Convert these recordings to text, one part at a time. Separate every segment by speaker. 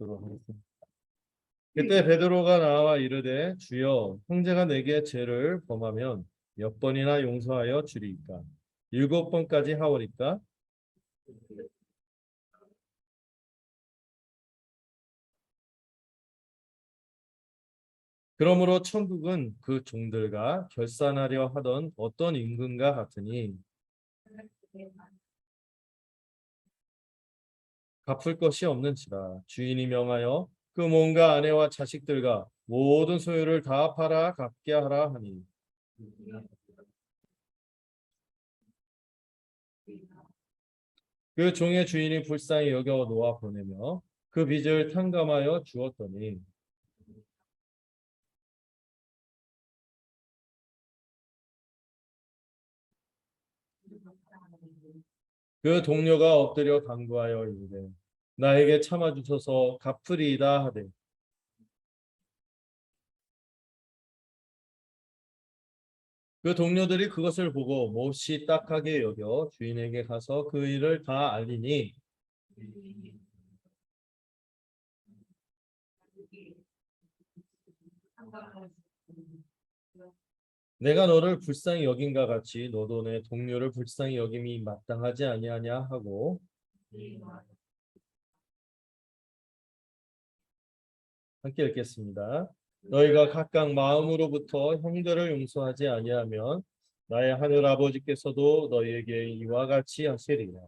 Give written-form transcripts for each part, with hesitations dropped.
Speaker 1: 읽도록 하겠습니다. 그때 베드로가 나와 이르되 주여 형제가 내게 죄를 범하면 몇 번이나 용서하여 주리이까? 7번까지 하오리까? 그러므로 천국은 그 종들과 결산하려 하던 어떤 임금과 같으니 갚을 것이 없는지라 주인이 명하여 그 몸과 아내와 자식들과 모든 소유를 다 팔아 갚게 하라 하니 그 종의 주인이 불쌍히 여겨 놓아 보내며 그 빚을 탕감하여 주었더니 그 동료가 엎드려 간구하여 이르되 나에게 참아 주소서 갚으리이다 하되 그 동료들이 그것을 보고 몹시 딱하게 여겨 주인에게 가서 그 일을 다 알리니 내가 너를 불쌍히 여긴가 같이 너도 내 동료를 불쌍히 여김이 마땅하지 아니하냐 하고 함께 읽겠습니다. 너희가 각각 마음으로부터 형제를 용서하지 아니하면 나의 하늘 아버지께서도 너희에게 이와 같이 하시리라.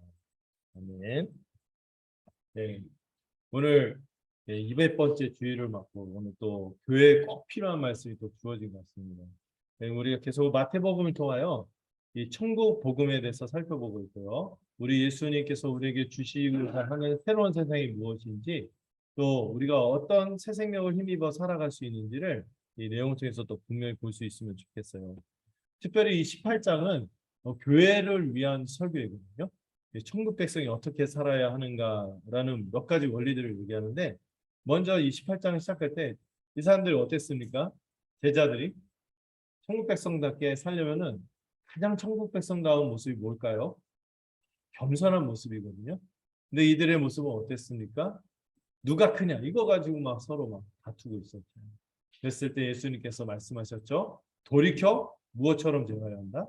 Speaker 1: 아멘. 네, 오늘 200번째 주일을 맞고 오늘 또 교회에 꼭 필요한 말씀이 또 주어진 것 같습니다. 네, 우리가 계속 마태복음을 통하여 이 천국 복음에 대해서 살펴보고 있고요. 우리 예수님께서 우리에게 주시고자 하는 새로운 세상이 무엇인지 또 우리가 어떤 새 생명을 힘입어 살아갈 수 있는지를 이 내용 통해서 또 분명히 볼 수 있으면 좋겠어요. 특별히 이 18장은 교회를 위한 설교이거든요. 천국 백성이 어떻게 살아야 하는가라는 몇 가지 원리들을 얘기하는데 먼저 이 18장을 시작할 때 이 사람들이 어땠습니까? 제자들이 천국 백성답게 살려면은 가장 천국 백성다운 모습이 뭘까요? 겸손한 모습이거든요. 근데 이들의 모습은 어땠습니까? 누가 크냐 이거 가지고 막 서로 막 다투고 있었죠. 그랬을 때 예수님께서 말씀하셨죠. 돌이켜 무엇처럼 되어야 한다?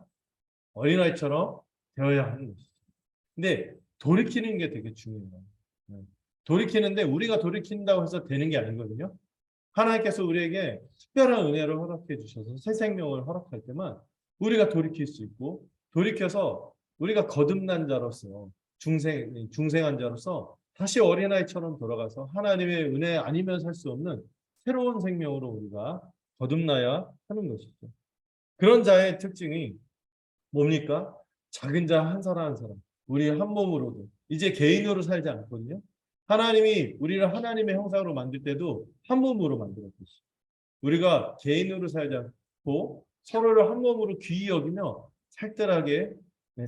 Speaker 1: 어린아이처럼 되어야 하는 것이죠. 근데 돌이키는 게 되게 중요해요. 네. 돌이키는데 우리가 돌이킨다고 해서 되는 게 아니거든요. 하나님께서 우리에게 특별한 은혜를 허락해 주셔서 새 생명을 허락할 때만 우리가 돌이킬 수 있고 돌이켜서 우리가 거듭난 자로서 중생한 자로서 다시 어린아이처럼 돌아가서 하나님의 은혜 아니면 살 수 없는 새로운 생명으로 우리가 거듭나야 하는 것이죠. 그런 자의 특징이 뭡니까? 작은 자 한 사람 한 사람 우리 한 몸으로도 이제 개인으로 살지 않거든요. 하나님이 우리를 하나님의 형상으로 만들 때도 한 몸으로 만들었듯이 우리가 개인으로 살지 않고 서로를 한 몸으로 귀히 여기며 살뜰하게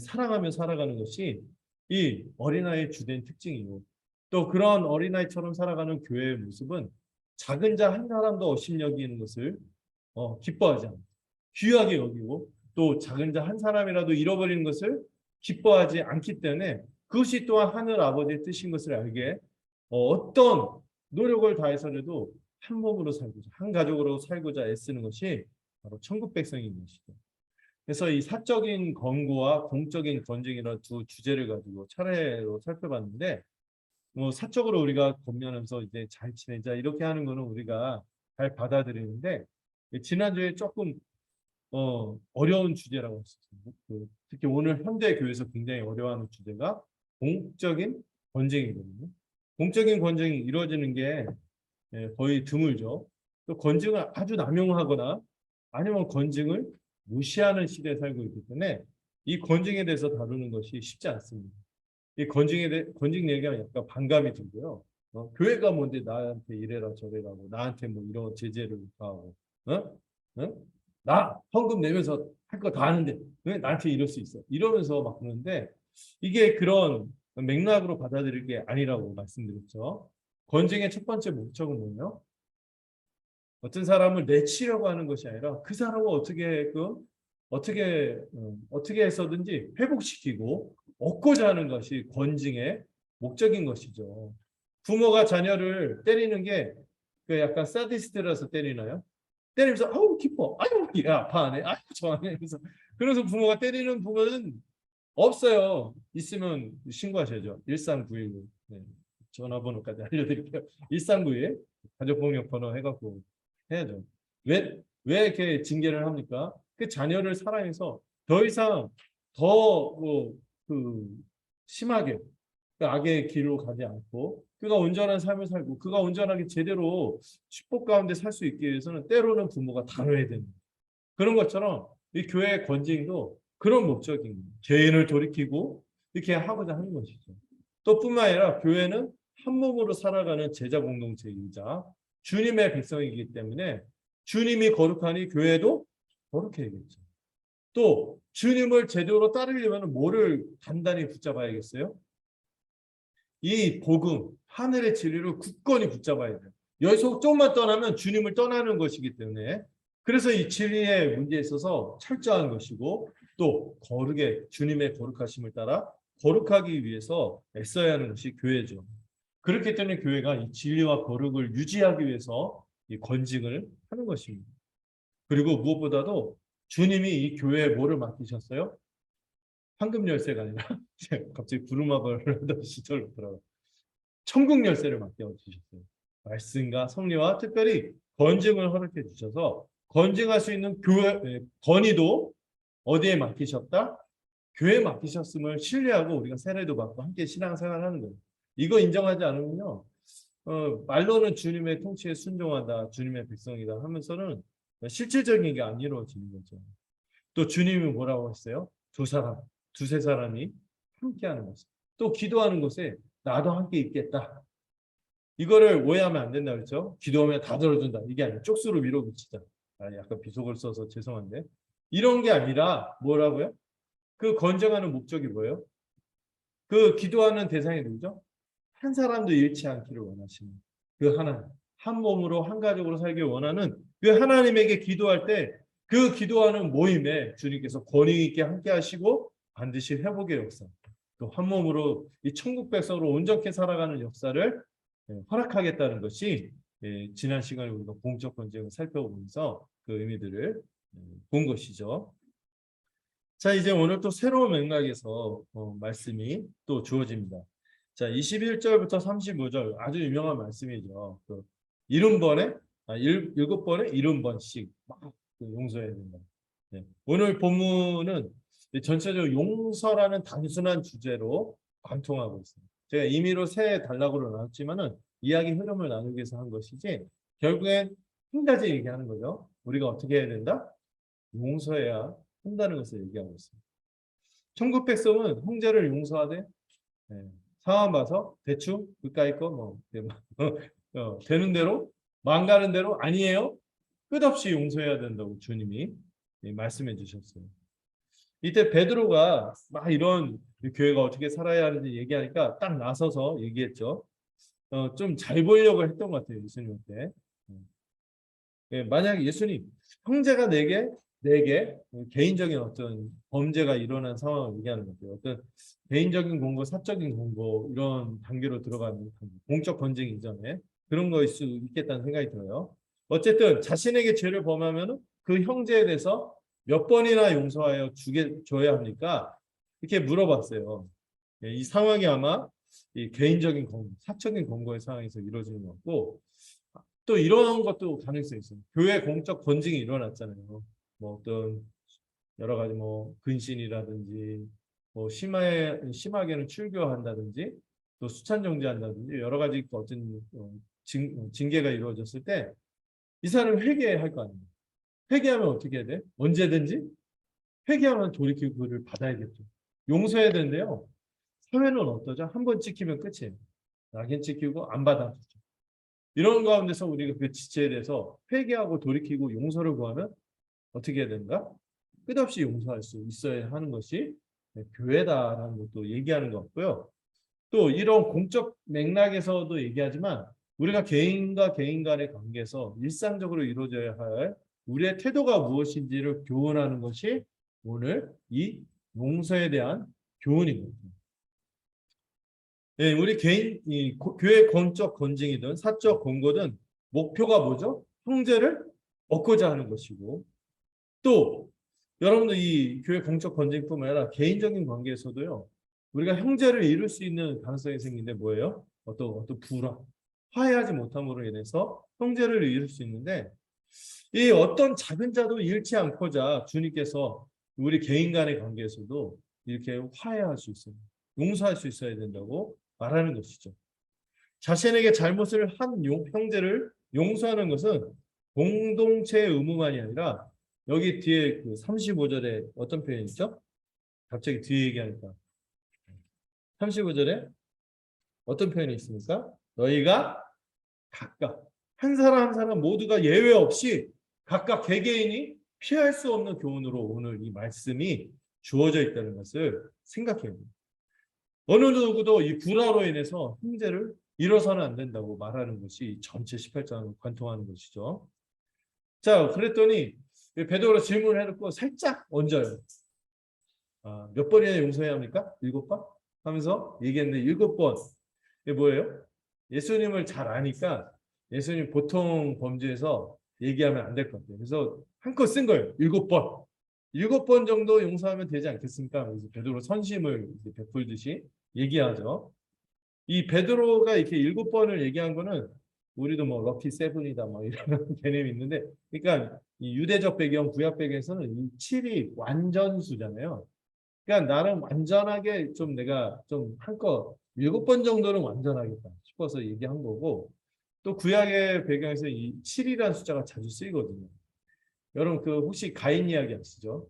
Speaker 1: 사랑하며 살아가는 것이 이 어린아이의 주된 특징이고 또 그런 어린아이처럼 살아가는 교회의 모습은 작은 자 한 사람도 없이 여기는 것을 기뻐하지 않고 귀하게 여기고 또 작은 자 한 사람이라도 잃어버리는 것을 기뻐하지 않기 때문에 그것이 또한 하늘 아버지의 뜻인 것을 알게 어떤 노력을 다해서라도 한 몸으로 살고자 한 가족으로 살고자 애쓰는 것이 바로 천국 백성인 것이죠. 그래서 이 사적인 권고와 공적인 권징이라는 두 주제를 가지고 차례로 살펴봤는데 뭐 사적으로 우리가 권면하면서 이제 잘 지내자 이렇게 하는 거는 우리가 잘 받아들이는데 지난주에 조금 어려운 주제라고 했었어요. 특히 오늘 현대 교회에서 굉장히 어려워하는 주제가 공적인 권징이거든요. 공적인 권징이 이루어지는 게 거의 드물죠. 또 권징을 아주 남용하거나 아니면 권징을 무시하는 시대에 살고 있기 때문에 이 권징에 대해서 다루는 것이 쉽지 않습니다. 이 권징 얘기하면 약간 반감이 들고요. 교회가 뭔데 나한테 이래라 저래라고 나한테 뭐 이런 제재를 가하고 어? 어? 나 헌금 내면서 할 거 다 하는데 왜 나한테 이럴 수 있어? 이러면서 막 그러는데 이게 그런 맥락으로 받아들일 게 아니라고 말씀드렸죠. 권징의 첫 번째 목적은 뭐예요? 어떤 사람을 내치려고 하는 것이 아니라 그 사람을 어떻게 해서든지 회복시키고 얻고자 하는 것이 권징의 목적인 것이죠. 부모가 자녀를 때리는 게 그 약간 사디스트라서 때리나요? 때리면서 아우 기뻐, 아유 얘 아파하네, 아유 좋아하네. 그래서 부모가 때리는 부모는 없어요. 있으면 신고하셔야죠. 1391. 네. 전화번호까지 알려드릴게요. 1391 가족폭력 번호 해갖고 해야죠. 왜 이렇게 징계를 합니까? 그 자녀를 사랑해서 더 이상 더그 심하게 그 악의 길로 가지 않고 그가 온전한 삶을 살고 그가 온전하게 제대로 축복 가운데 살 수 있기 위해서는 때로는 부모가 다뤄야 됩니다. 그런 것처럼 이 교회의 권징도 그런 목적입니다. 죄인을 돌이키고 이렇게 하고자 하는 것이죠. 또 뿐만 아니라 교회는 한 몸으로 살아가는 제자 공동체이자 주님의 백성이기 때문에 주님이 거룩하니 교회도 거룩해야겠죠. 또 주님을 제대로 따르려면 뭐를 단단히 붙잡아야겠어요? 이 복음, 하늘의 진리를 굳건히 붙잡아야 돼요. 여기서 조금만 떠나면 주님을 떠나는 것이기 때문에 그래서 이 진리의 문제에 있어서 철저한 것이고 또 거룩의 주님의 거룩하심을 따라 거룩하기 위해서 애써야 하는 것이 교회죠. 그렇기 때문에 교회가 이 진리와 거룩을 유지하기 위해서 이 권징을 하는 것입니다. 그리고 무엇보다도 주님이 이 교회에 뭐를 맡기셨어요? 황금 열쇠가 아니라 갑자기 부루마블 하던 시절로 돌아가. 천국 열쇠를 맡겨 주셨어요. 말씀과 성리와 특별히 건증을 허락해 주셔서 건증할 수 있는 교회 건의도 어디에 맡기셨다? 교회에 맡기셨음을 신뢰하고 우리가 세례도 받고 함께 신앙생활하는 거예요. 이거 인정하지 않으면요, 말로는 주님의 통치에 순종한다, 주님의 백성이다 하면서는 실질적인 게 안 이루어지는 거죠. 또 주님이 뭐라고 했어요? 두세 사람이 함께하는 것을. 또 기도하는 곳에 나도 함께 있겠다. 이거를 오해하면 안 된다 그랬죠? 기도하면 다 들어준다. 이게 아니라 쪽수로 밀어붙이자. 약간 비속을 써서 죄송한데. 이런 게 아니라 뭐라고요? 그 건정하는 목적이 뭐예요? 그 기도하는 대상이 누구죠? 한 사람도 잃지 않기를 원하시는 그 하나님. 한 몸으로 한 가족으로 살길 원하는 그 하나님에게 기도할 때 그 기도하는 모임에 주님께서 권위 있게 함께 하시고 반드시 회복의 역사, 또 한 몸으로 이 천국 백성으로 온전케 살아가는 역사를 허락하겠다는 것이 지난 시간에 우리가 공적 권쟁을 살펴보면서 그 의미들을 본 것이죠. 자, 이제 오늘 또 새로운 맥락에서 말씀이 또 주어집니다. 자, 21절부터 35절 아주 유명한 말씀이죠. 그 70번에 7번에 70번씩 막 용서해야 된다. 네. 오늘 본문은 전체적으로 용서라는 단순한 주제로 관통하고 있습니다. 제가 임의로 세 단락으로 나눴지만은 이야기 흐름을 나누기 위해서 한 것이지 결국엔 한 가지 얘기하는 거죠. 우리가 어떻게 해야 된다? 용서해야 한다는 것을 얘기하고 있습니다. 천국 백성은 형제를 용서하되 상황 봐서 대충 그까이 거뭐 되는 대로 망가는 대로 아니에요. 끝없이 용서해야 된다고 주님이 말씀해 주셨어요. 이때 베드로가 막 이런 교회가 어떻게 살아야 하는지 얘기하니까 딱 나서서 얘기했죠. 좀 잘 보이려고 했던 것 같아요. 예수님한테. 만약 예수님 형제가 내게 개인적인 어떤 범죄가 일어난 상황을 얘기하는 거죠. 어떤 개인적인 공고, 사적인 공고 이런 단계로 들어가는 공적 권징 이전에 그런 거일 수 있겠다는 생각이 들어요. 어쨌든 자신에게 죄를 범하면 그 형제에 대해서 몇 번이나 용서하여 줘야 합니까? 이렇게 물어봤어요. 이 상황이 아마 이 개인적인 공고, 사적인 공고의 상황에서 이루어지는 것 같고 또 이런 것도 가능성이 있어요. 교회 공적 권징이 일어났잖아요. 뭐 어떤 여러 가지 뭐 근신이라든지 뭐 심하게는 출교한다든지 또 수찬 정지한다든지 여러 가지 어떤 징계가 이루어졌을 때 이 사람은 회개할 거 아니에요. 회개하면 어떻게 해야 돼? 언제든지 회개하면 돌이키고 그를 받아야겠죠. 용서해야 되는데요. 사회는 어떠죠? 한 번 찍히면 끝이에요. 낙인 찍히고 안 받아주죠. 이런 가운데서 우리가 그 지체에 대해서 회개하고 돌이키고 용서를 구하면 어떻게 해야 되는가? 끝없이 용서할 수 있어야 하는 것이 교회다라는 것도 얘기하는 것 같고요. 또 이런 공적 맥락에서도 얘기하지만 우리가 개인과 개인 간의 관계에서 일상적으로 이루어져야 할 우리의 태도가 무엇인지를 교훈하는 것이 오늘 이 용서에 대한 교훈입니다. 예, 우리 개인 교회 공적 건증이든 사적 공고든 목표가 뭐죠? 형제를 얻고자 하는 것이고 또 여러분들 이 교회 공적 건증뿐만 아니라 개인적인 관계에서도요. 우리가 형제를 이룰 수 있는 가능성이 생기는데 뭐예요? 어떤 불화, 화해하지 못함으로 인해서 형제를 이룰 수 있는데 이 어떤 작은 자도 잃지 않고자 주님께서 우리 개인 간의 관계에서도 이렇게 화해할 수 있어요. 용서할 수 있어야 된다고 말하는 것이죠. 자신에게 잘못을 한 형제를 용서하는 것은 공동체의 의무만이 아니라 여기 뒤에 그 35절에 어떤 표현이 있죠? 갑자기 뒤에 얘기하니까 35절에 어떤 표현이 있습니까? 너희가 각각 한 사람 한 사람 모두가 예외 없이 각각 개개인이 피할 수 없는 교훈으로 오늘 이 말씀이 주어져 있다는 것을 생각해야 됩니다. 어느 누구도 이 불화로 인해서 형제를 잃어서는 안 된다고 말하는 것이 전체 18장을 관통하는 것이죠. 자, 그랬더니 베드로가 질문을 해놓고 살짝 얹어요. 몇 번이나 용서해야 합니까? 7번? 하면서 얘기했는데 7번. 이게 뭐예요? 예수님을 잘 아니까 예수님 보통 범죄에서 얘기하면 안 될 것 같아요. 그래서 한껏 쓴 거예요. 7번. 7번 정도 용서하면 되지 않겠습니까? 그래서 베드로 선심을 베풀듯이 얘기하죠. 이 베드로가 이렇게 7번을 얘기한 거는 우리도 뭐 럭키 세븐이다 뭐 이런 개념이 있는데, 그러니까 이 유대적 배경, 구약 배경에서는 이 7이 완전수잖아요. 그러니까 나는 완전하게 좀 내가 좀 한껏 7번 정도는 완전하겠다 싶어서 얘기한 거고, 또 구약의 배경에서 이 7이라는 숫자가 자주 쓰이거든요. 여러분 그 혹시 가인 이야기 아시죠?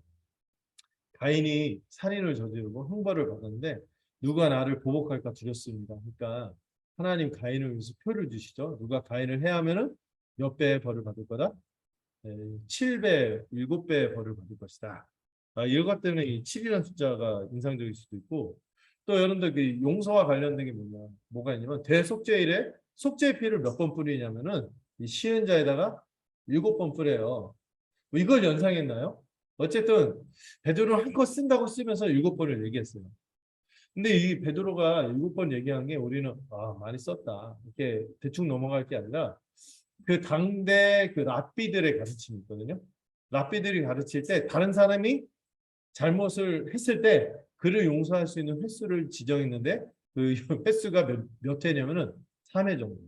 Speaker 1: 가인이 살인을 저지르고 형벌을 받았는데 누가 나를 보복할까 두렵습니다. 그러니까 하나님 가인을 위해서 표를 주시죠. 누가 가인을 해하면은 몇 배의 벌을 받을 거다? 7배, 7배의 벌을 받을 것이다. 이것 때문에 이 7이라는 숫자가 인상적일 수도 있고, 또 여러분들 그 용서와 관련된 게 뭐가 있냐면 대속죄일에 속죄 피를 몇 번 뿌리냐면은 이 시은자에다가 7번 뿌려요. 뭐 이걸 연상했나요? 어쨌든 베드로는 한껏 쓴다고 쓰면서 7번을 얘기했어요. 근데 이 베드로가 7번 얘기한 게 우리는 많이 썼다 이렇게 대충 넘어갈 게 아니라 그 당대 그 랍비들의 가르침이 있거든요. 랍비들이 가르칠 때 다른 사람이 잘못을 했을 때 그를 용서할 수 있는 횟수를 지정했는데 그 횟수가 몇 회냐면은 3회 정도.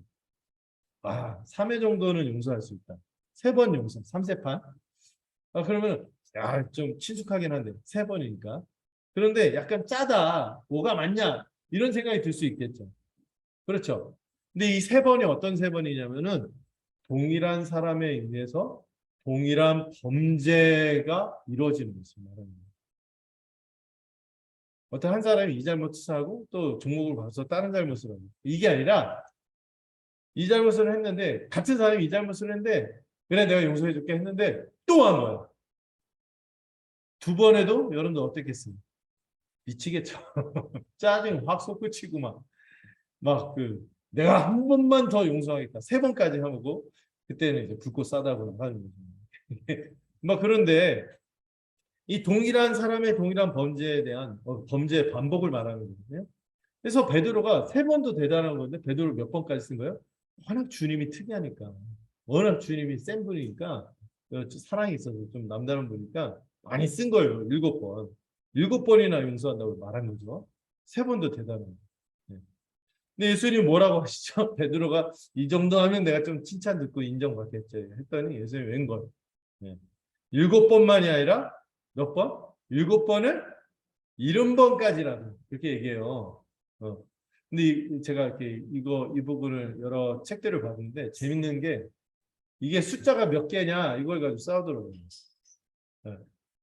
Speaker 1: 3회 정도는 용서할 수 있다. 3번 용서, 3세판. 그러면 좀 친숙하긴 한데 3번이니까. 그런데 약간 짜다. 뭐가 맞냐? 이런 생각이 들 수 있겠죠. 그렇죠. 근데 이 3번이 어떤 3번이냐면은 동일한 사람에 의해서 동일한 범죄가 이루어지는 것을 말하는 거예요. 어떤 한 사람이 이 잘못을 하고 또 종목을 봐서 다른 잘못을 하고 이게 아니라 이 잘못을 했는데 같은 사람이 이 잘못을 했는데 그래 내가 용서해 줄게 했는데 또 한 거야. 2번에도 여러분들 어떻겠습니까? 미치겠죠. 짜증 확 솟구치고 막 내가 한 번만 더 용서하겠다. 3번까지 하고 그때는 이제 불꽃 싸다고 나가는 거죠. 막 그런데 이 동일한 사람의 동일한 범죄에 대한 범죄의 반복을 말하는 거거든요. 그래서 베드로가 3번도 대단한 건데 베드로 몇 번까지 쓴 거예요? 워낙 주님이 특이하니까, 워낙 주님이 센 분이니까 사랑이 있어서 좀 남다른 분이니까 많이 쓴 거예요. 7번. 7번이나 용서한다고 말한 거죠. 3번도 대단해요. 네. 근데 예수님이 뭐라고 하시죠? 베드로가 이 정도 하면 내가 좀 칭찬 듣고 인정받겠죠 했더니 예수님이 웬걸? 네. 7번만이 아니라 몇 번? 7번을 70번까지라도 이렇게 얘기해요. 근데 제가 이렇게 이 부분을 여러 책들을 봤는데 재밌는 게 이게 숫자가 몇 개냐 이걸 가지고 싸우더라고요.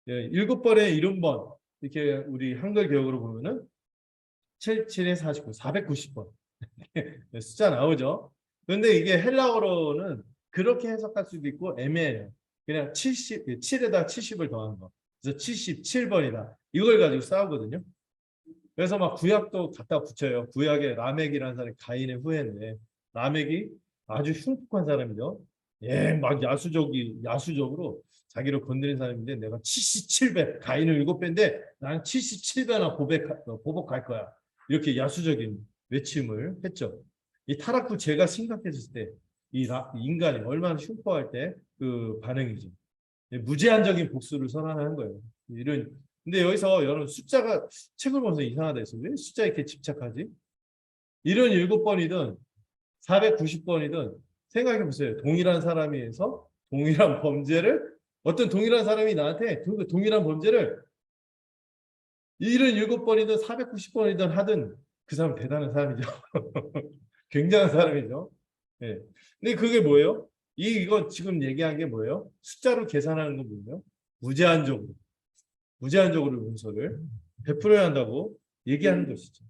Speaker 1: 7번에 70번 이렇게 우리 한글 기억으로 보면은 7, 7에 49, 490번 숫자 나오죠. 그런데 이게 헬라어로는 그렇게 해석할 수도 있고 애매해요. 그냥 7에다 70을 더한 거. 그래서 77번이다. 이걸 가지고 싸우거든요. 그래서 막 구약도 갖다 붙여요. 구약에 라멕이라는 사람이 가인의 후예인데 라멕이 아주 흉폭한 사람이죠. 막 야수적으로 자기를 건드린 사람인데 내가 77배, 가인은 7배인데 나는 77배나 보복할 거야. 이렇게 야수적인 외침을 했죠. 이 타락 후 죄가 심각해졌을 때 이 인간이 얼마나 흉포할 때 그 반응이죠. 무제한적인 복수를 선언하는 거예요. 이런 근데 여기서 여러분 숫자가 책을 보면서 이상하다 했어요. 왜 숫자에 이렇게 집착하지? 77번이든 490번이든 생각해 보세요. 동일한 사람이 해서 동일한 범죄를 어떤 동일한 사람이 나한테 그 동일한 범죄를 77번이든 490번이든 하든 그 사람 대단한 사람이죠. 굉장한 사람이죠. 예. 근데 그게 뭐예요? 이거 지금 얘기한 게 뭐예요? 숫자로 계산하는 건 뭐예요? 무제한적으로. 무제한적으로 용서를 베풀어야 한다고 얘기하는 것이죠.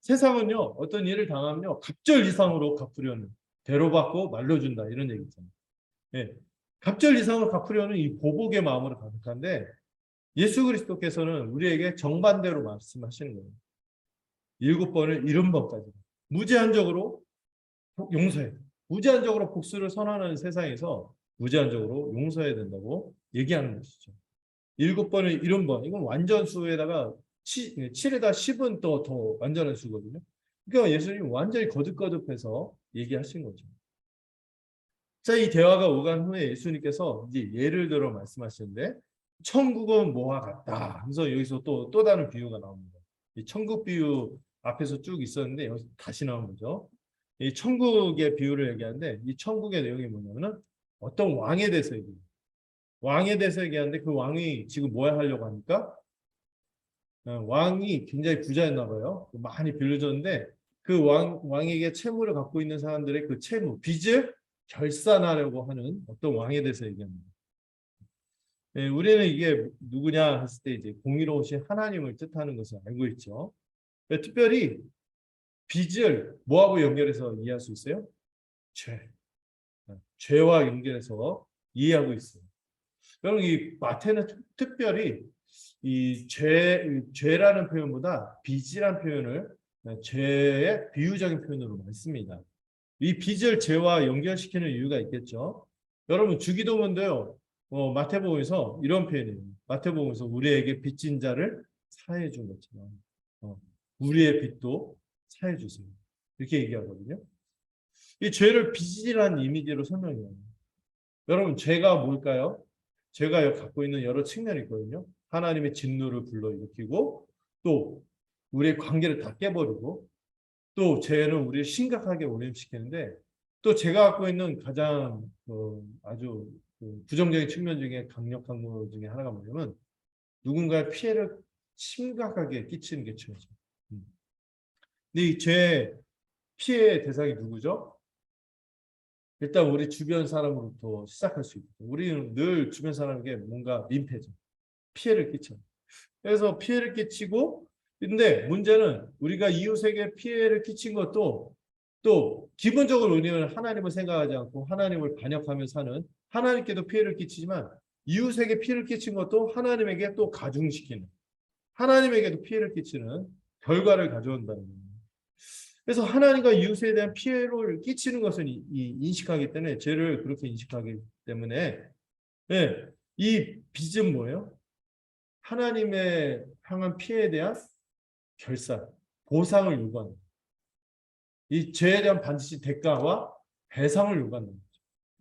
Speaker 1: 세상은요, 어떤 일을 당하면요, 갑절 이상으로 갚으려는, 대로받고 말려준다, 이런 얘기 있잖아요. 예. 갑절 이상으로 갚으려는 이 보복의 마음으로 가득한데, 예수 그리스도께서는 우리에게 정반대로 말씀하시는 거예요. 7번을 70번까지. 무제한적으로 용서해. 무제한적으로 복수를 선언하는 세상에서 무제한적으로 용서해야 된다고 얘기하는 것이죠. 7번을 70번. 이건 완전수에다가 7에다 10은 또 더 완전한 수거든요. 그러니까 예수님이 완전히 거듭거듭해서 얘기하신 거죠. 자, 이 대화가 오간 후에 예수님께서 이제 예를 들어 말씀하시는데 천국은 뭐와 같다. 그래서 여기서 또 다른 비유가 나옵니다. 이 천국 비유 앞에서 쭉 있었는데 여기서 다시 나온 거죠. 이 천국의 비유를 얘기하는데 이 천국의 내용이 뭐냐면은 어떤 왕에 대해서 얘기해요. 왕에 대해서 얘기하는데 그 왕이 지금 뭐 하려고 하니까 왕이 굉장히 부자였나 봐요. 많이 빌려줬는데 그 왕에게 채무를 갖고 있는 사람들의 그 채무, 빚을 결산하려고 하는 어떤 왕에 대해서 얘기합니다. 네, 우리는 이게 누구냐 했을 때 이제 공의로우신 하나님을 뜻하는 것을 알고 있죠. 특별히 빚을 뭐하고 연결해서 이해할 수 있어요? 죄. 죄와 연결해서 이해하고 있어요. 여러분 이 마태는 특별히 이 죄라는 표현보다 빚이라는 표현을 죄의 비유적인 표현으로 많이 씁니다. 이 빚을 죄와 연결시키는 이유가 있겠죠. 여러분 주기도문도요. 마태복음에서 이런 표현이에요. 마태복음에서 우리에게 빚진 자를 사해 준 것처럼 우리의 빚도 사해 주세요. 이렇게 얘기하거든요. 이 죄를 빚이라는 이미지로 설명해요. 여러분 죄가 뭘까요? 죄가 갖고 있는 여러 측면이 있거든요. 하나님의 진노를 불러일으키고 또 우리의 관계를 다 깨버리고 또 죄는 우리를 심각하게 오염시키는데 또 죄가 갖고 있는 가장 아주 부정적인 측면 중에 강력한 것 중에 하나가 뭐냐면 누군가의 피해를 심각하게 끼치는 게 죄죠. 근데 이 죄 피해 대상이 누구죠? 일단 우리 주변 사람으로부터 시작할 수 있고 우리는 늘 주변 사람에게 뭔가 민폐죠. 피해를 끼쳐요. 그래서 피해를 끼치고 근데 문제는 우리가 이웃에게 피해를 끼친 것도 또 기본적으로 우리는 하나님을 생각하지 않고 하나님을 반역하며 사는 하나님께도 피해를 끼치지만 이웃에게 피해를 끼친 것도 하나님에게 또 가중시키는 하나님에게도 피해를 끼치는 결과를 가져온다는 거예요. 그래서 하나님과 이웃에 대한 피해를 끼치는 것은 인식하기 때문에 죄를 그렇게 인식하기 때문에 네, 이 빚은 뭐예요? 하나님의 향한 피해에 대한 결산, 보상을 요구하는 거예요. 이 죄에 대한 반드시 대가와 배상을 요구하는 거죠.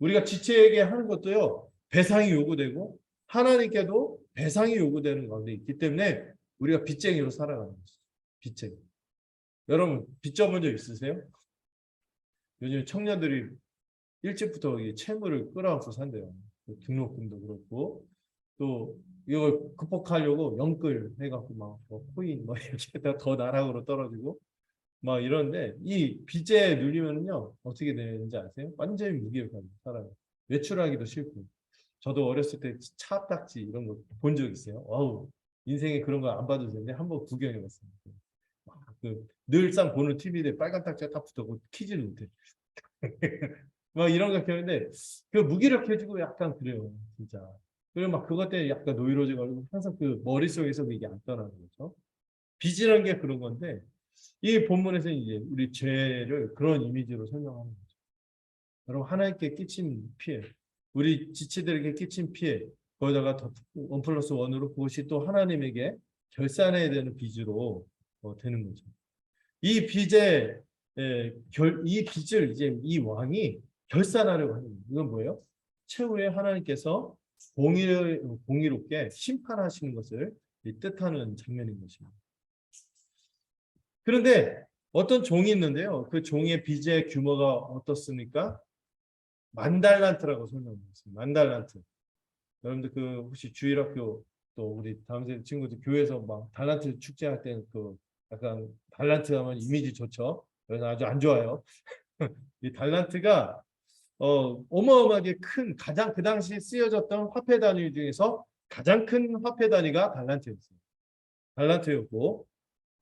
Speaker 1: 우리가 지체에게 하는 것도요. 배상이 요구되고 하나님께도 배상이 요구되는 가운데 있기 때문에 우리가 빚쟁이로 살아가는 거죠. 빚쟁이. 여러분 빚 져본 적 있으세요? 요즘 청년들이 일찍부터 채무를 끌어안고 산대요. 등록금도 그렇고 또 이걸 극복하려고 영끌 해갖고 막뭐 코인 뭐 이렇게 더 나락으로 떨어지고 막 이런데 이 빚에 눌리면은요 어떻게 되는지 아세요? 완전히 무기력하게 살아요. 외출하기도 싫고 저도 어렸을 때 차 딱지 이런 거 본 적 있어요. 어우 인생에 그런 거 안 봐도 되는데 한번 구경해봤습니다. 그 늘상 보는 TV에 빨간 딱지가 딱 붙었고 키지는 못해. 막 이런 거 겪는데 그 무기력해지고 약간 그래요 진짜. 그리고 막 그것 때문에 약간 노이로지고 항상 그 머릿속에서 이게 안 떠나는 거죠. 빚이라는 게 그런 건데 이 본문에서 이제 우리 죄를 그런 이미지로 설명하는 거죠. 여러분 하나님께 끼친 피해, 우리 지체들에게 끼친 피해, 거기다가 더 원 플러스 원으로 그것이 또 하나님에게 결산해야 되는 빚으로 되는 거죠. 이 빚의 이 빚을 이제 이 왕이 결산하려고 하는 거예요. 이건 뭐예요? 최후에 하나님께서 공의롭게 심판하시는 것을 뜻하는 장면인 것입니다. 그런데 어떤 종이 있는데요. 그 종의 빚의 규모가 어떻습니까? 10,000달란트라고 설명했습니다. 10,000달란트. 여러분들 그 혹시 주일학교 또 우리 다음 친구들 교회에서 막 달란트 축제할 때 그 약간 달란트 하면 이미지 좋죠. 그래서 아주 안 좋아요. 이 달란트가 어마어마하게 큰 가장 그 당시 쓰여졌던 화폐 단위 중에서 가장 큰 화폐 단위가 달란트였어요. 달란트였고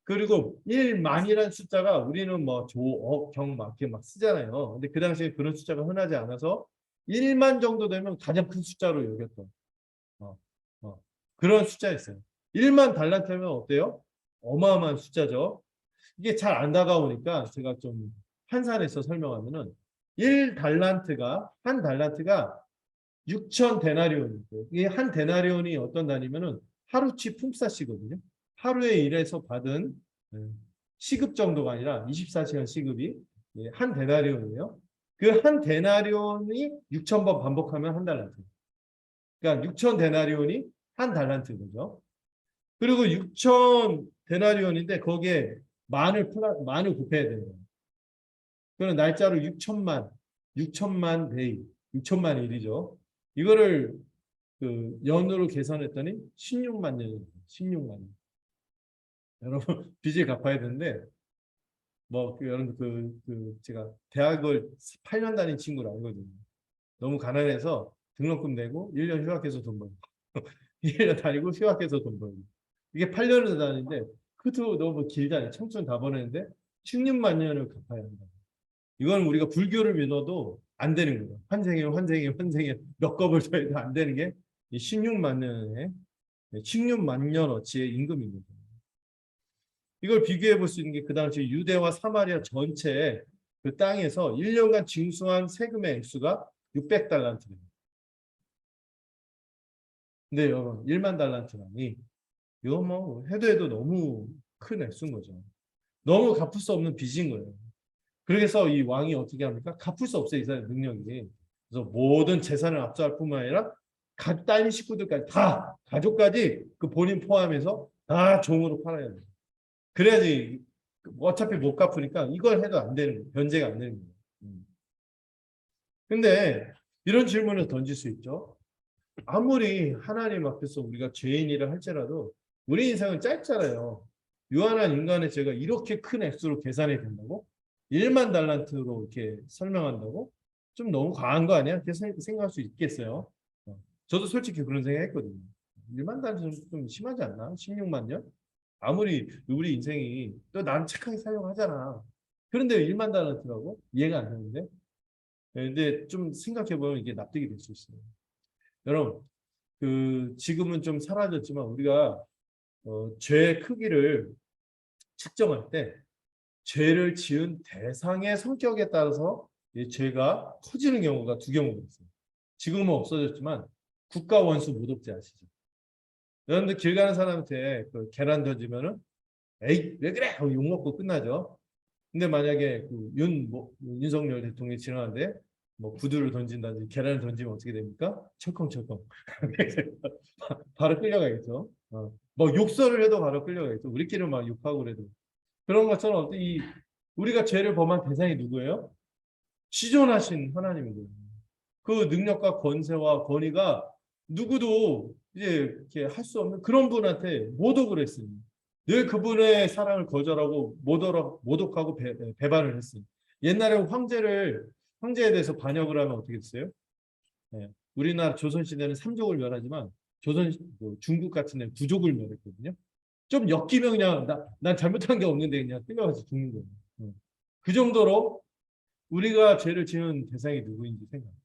Speaker 1: 그리고 1만이라는 숫자가 우리는 뭐 조, 억, 경 막 이렇게 막 쓰잖아요. 근데 그 당시에 그런 숫자가 흔하지 않아서 1만 정도 되면 가장 큰 숫자로 여겼던 어, 그런 숫자였어요. 1만 달란트면 어때요? 어마어마한 숫자죠. 이게 잘 안 다가오니까 제가 좀 환산해서 설명하면은 1달란트가 한 달란트가 6천 데나리온이고요. 이게 한 데나리온이 어떤 단위면은 하루치 품삯이거든요. 하루에 일해서 받은 시급 정도가 아니라 24시간 시급이 한 데나리온이에요. 그 한 데나리온이 6천 번 반복하면 한 달란트. 그러니까 6천 데나리온이 한 달란트 거죠. 그리고 6천 데나리온인데 거기에 만을 곱해야 되는 거예요. 그런 날짜로 6천만 데이, 6천만 일이죠. 이거를 그 연으로 계산했더니 16만 년이에요. 16만 년. 여러분 빚을 갚아야 되는데 여러분 제가 대학을 8년 다닌 친구를 알거든요. 너무 가난해서 등록금 내고 1년 휴학해서 돈 벌고 1년 다니고 휴학해서 돈 벌고 이게 8년을 다니는데 그것도 너무 길잖아요. 청춘 다 보내는데 16만 년을 갚아야 한다. 이건 우리가 불교를 믿어도 안 되는 거예요. 환생에 몇 겁을 더해도 안 되는 게 16만 년의 16만 년어치의 임금인 거죠. 이걸 비교해 볼 수 있는 게 그 당시 유대와 사마리아 전체의 그 땅에서 1년간 징수한 세금의 액수가 600달란트입니다. 근데 여러분 1만 달란트라니 이거 뭐 해도 너무 큰 액수인 거죠. 너무 갚을 수 없는 빚인 거예요. 그래서 이 왕이 어떻게 합니까? 갚을 수 없어요. 이 사람의 능력이. 그래서 모든 재산을 압수할 뿐만 아니라 각 딸 식구들까지 다 가족까지 그 본인 포함해서 다 종으로 팔아야 돼요. 그래야지 어차피 못 갚으니까 이걸 해도 안 되는 거예요. 변제가 안 되는 거예요. 근데 이런 질문을 던질 수 있죠. 아무리 하나님 앞에서 우리가 죄인이라 할지라도 우리 인생은 짧잖아요. 유한한 인간의 죄가 이렇게 큰 액수로 계산이 된다고? 1만 달란트로 이렇게 설명한다고? 좀 너무 과한 거 아니야? 이렇게 생각할 수 있겠어요. 저도 솔직히 그런 생각했거든요. 1만 달란트 좀 심하지 않나? 16만 년? 아무리 우리 인생이 또 난 착하게 살려고 하잖아. 그런데 1만 달란트라고? 이해가 안 되는데? 근데 좀 생각해보면 이게 납득이 될 수 있어요. 여러분, 지금은 좀 사라졌지만 우리가 죄의 크기를 측정할 때 죄를 지은 대상의 성격에 따라서 이 죄가 커지는 경우가 두 경우가 있어요. 지금은 없어졌지만 국가 원수 모독죄 아시죠? 여러분들 길 가는 사람한테 계란 던지면은 에이 왜 그래 하고 욕 먹고 끝나죠. 근데 만약에 윤석열 대통령이 지나가는데 뭐 구두를 던진다든지 계란을 던지면 어떻게 됩니까? 철컹철컹 바로 끌려가겠죠. 뭐 욕설을 해도 바로 끌려가겠죠. 우리끼리 막 욕하고 그래도 그런 것처럼 우리가 죄를 범한 대상이 누구예요? 시존하신 하나님인 거예요. 그 능력과 권세와 권위가 누구도 이제 이렇게 할 수 없는 그런 분한테 모독을 했어요. 늘 그분의 사랑을 거절하고 모독하고 배반을 했어요. 옛날에 황제에 대해서 반역을 하면 어떻게 됐어요? 네. 우리나라 조선시대는 삼족을 멸하지만 중국 같은 데는 부족을 멸했거든요. 좀 엮이면 그냥 난 잘못한 게 없는데 그냥 끌려가서 죽는 거예요. 그 정도로 우리가 죄를 지은 대상이 누구인지 생각해요.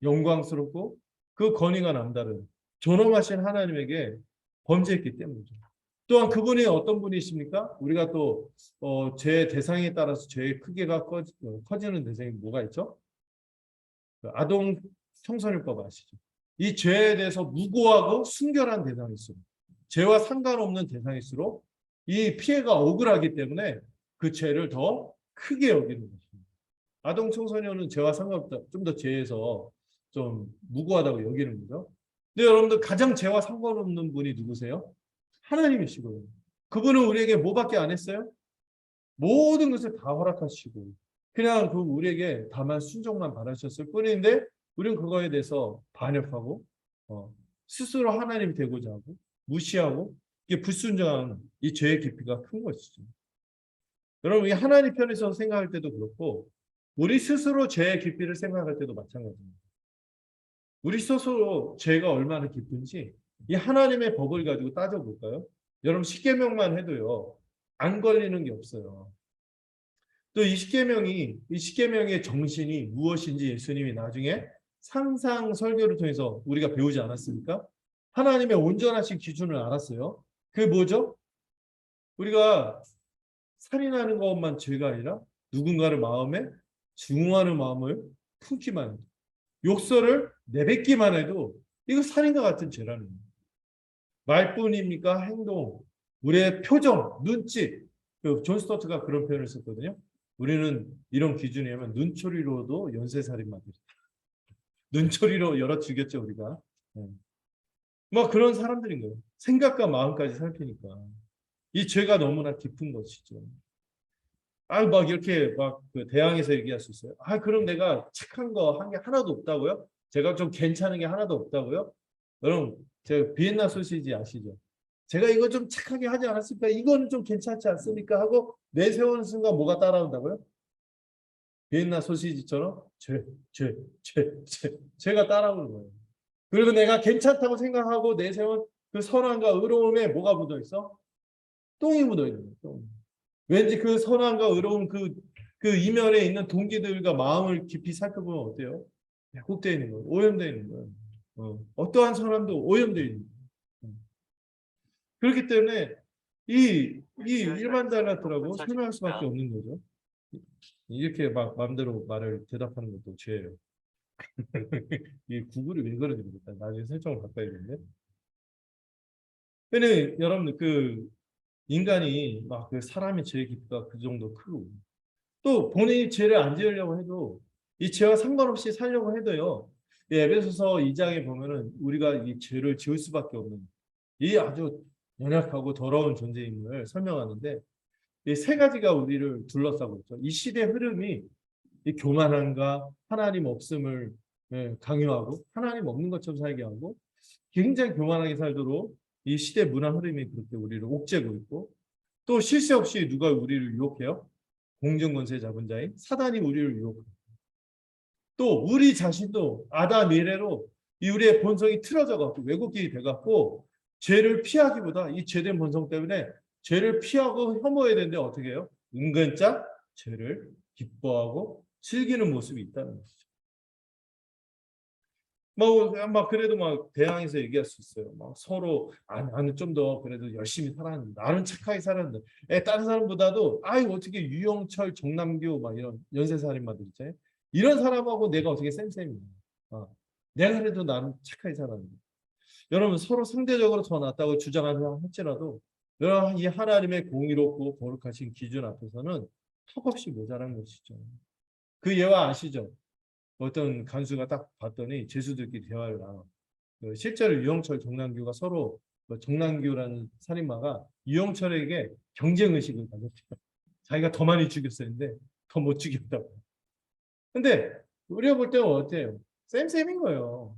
Speaker 1: 영광스럽고 그 권위가 남다른 존엄하신 하나님에게 범죄했기 때문이죠. 또한 그분이 어떤 분이십니까? 우리가 또 죄 대상에 따라서 죄의 크기가 커지는 대상이 뭐가 있죠? 아동 청소년법 아시죠? 이 죄에 대해서 무고하고 순결한 대상일수록 죄와 상관없는 대상일수록 이 피해가 억울하기 때문에 그 죄를 더 크게 여기는 것입니다. 아동 청소년은 죄와 상관없다. 좀 더 죄에서 좀 무고하다고 여기는 거죠. 근데 여러분들 가장 죄와 상관없는 분이 누구세요? 하나님이시고요. 그분은 우리에게 뭐밖에 안 했어요? 모든 것을 다 허락하시고 그냥 그 우리에게 다만 순종만 바라셨을 뿐인데 우리는 그거에 대해서 반역하고 스스로 하나님이 되고자 하고 무시하고 이게 불순종한 이 죄의 깊이가 큰 것이죠. 여러분 이 하나님 편에서 생각할 때도 그렇고 우리 스스로 죄의 깊이를 생각할 때도 마찬가지입니다. 우리 스스로 죄가 얼마나 깊은지 이 하나님의 법을 가지고 따져볼까요? 여러분 십계명만 해도요. 안 걸리는 게 없어요. 또 이 십계명의 정신이 무엇인지 예수님이 나중에 상상 설교를 통해서 우리가 배우지 않았습니까? 하나님의 온전하신 기준을 알았어요. 그게 뭐죠? 우리가 살인하는 것만 죄가 아니라 누군가를 마음에 증오하는 마음을 품기만 해도 욕설을 내뱉기만 해도 이거 살인과 같은 죄라는 거예요. 말뿐입니까? 행동, 우리의 표정, 눈짓. 존 스토트가 그런 표현을 썼거든요. 우리는 이런 기준이면 눈초리로도 연쇄살인마들. 눈초리로 열어 죽였죠 우리가. 뭐 그런 사람들인 거예요. 생각과 마음까지 살피니까 이 죄가 너무나 깊은 것이죠. 막 이렇게 그 대항해서 얘기할 수 있어요. 그럼 내가 착한 거 한 게 하나도 없다고요? 제가 좀 괜찮은 게 하나도 없다고요? 여러분, 제가 비엔나 소시지 아시죠? 제가 이거 좀 착하게 하지 않았습니까? 이거는 좀 괜찮지 않습니까? 하고 내세우는 순간 뭐가 따라온다고요? 비엔나 소시지처럼 죄가 따라오는 거예요. 그리고 내가 괜찮다고 생각하고 내세운 그 선함과 의로움에 뭐가 묻어 있어? 똥이 묻어 있는 거예요. 똥. 왠지 그 선함과 의로움 그 이면에 있는 동기들과 마음을 깊이 살펴보면 어때요? 왜곡되어 있는 거예요. 오염되어 있는 거예요. 어떠한 사람도 오염되어 있는 거예요. 그렇기 때문에 이 일반 달라트라고 설명할 수밖에 없는 거죠. 이렇게 막 마음대로 말을 대답하는 것도 죄예요. 이 구글이 왜 그러는지 모르겠다. 나중에 설정을 바꿔야겠네. 근데 여러분 그 인간이 막 그 사람의 죄의 깊이가 그 정도 크고 또 본인이 죄를 안 지으려고 해도 이 죄와 상관없이 살려고 해도요. 에베소서 2장에 보면은 우리가 이 죄를 지을 수밖에 없는 이 아주 연약하고 더러운 존재임을 설명하는데 이 세 가지가 우리를 둘러싸고 있죠. 이 시대 흐름이 이 교만함과 하나님 없음을 강요하고 하나님 없는 것처럼 살게 하고 굉장히 교만하게 살도록 이 시대 문화 흐름이 그렇게 우리를 옥죄고 있고 또 쉴 새 없이 누가 우리를 유혹해요? 공중권세 잡은 자인 사단이 우리를 유혹해요. 또 우리 자신도 아담 이래로 이 우리의 본성이 틀어져 갖고 왜곡이 돼 갖고 죄를 피하기보다 이 죄된 본성 때문에 죄를 피하고 혐오해야 되는데 어떻게 해요? 은근짜 죄를 기뻐하고 즐기는 모습이 있다는 것이죠. 막 그래도 막 대항해서 얘기할 수 있어요. 막 서로 나는 좀 더 그래도 열심히 살았는데 나는 착하게 살았는데 다른 사람보다도 어떻게 유영철, 정남규 막 이런 연쇄살인마들 있잖아요. 이런 사람하고 내가 어떻게 쌤쌤이야. 내가 그래도 나는 착하게 살았는데. 여러분 서로 상대적으로 더 낫다고 주장하는 할지라도 여러분 이 하나님의 공의롭고 거룩하신 기준 앞에서는 턱없이 모자란 것이죠. 그 예화 아시죠? 어떤 간수가 딱 봤더니 죄수들끼리 대화를 나눠. 실제로 유영철, 정남규가 서로 정남규라는 살인마가 유영철에게 경쟁의식을 가졌대요. 자기가 더 많이 죽였었는데 더 못 죽였다고. 근데 우리가 볼 때는 어때요? 쌤쌤인 거예요.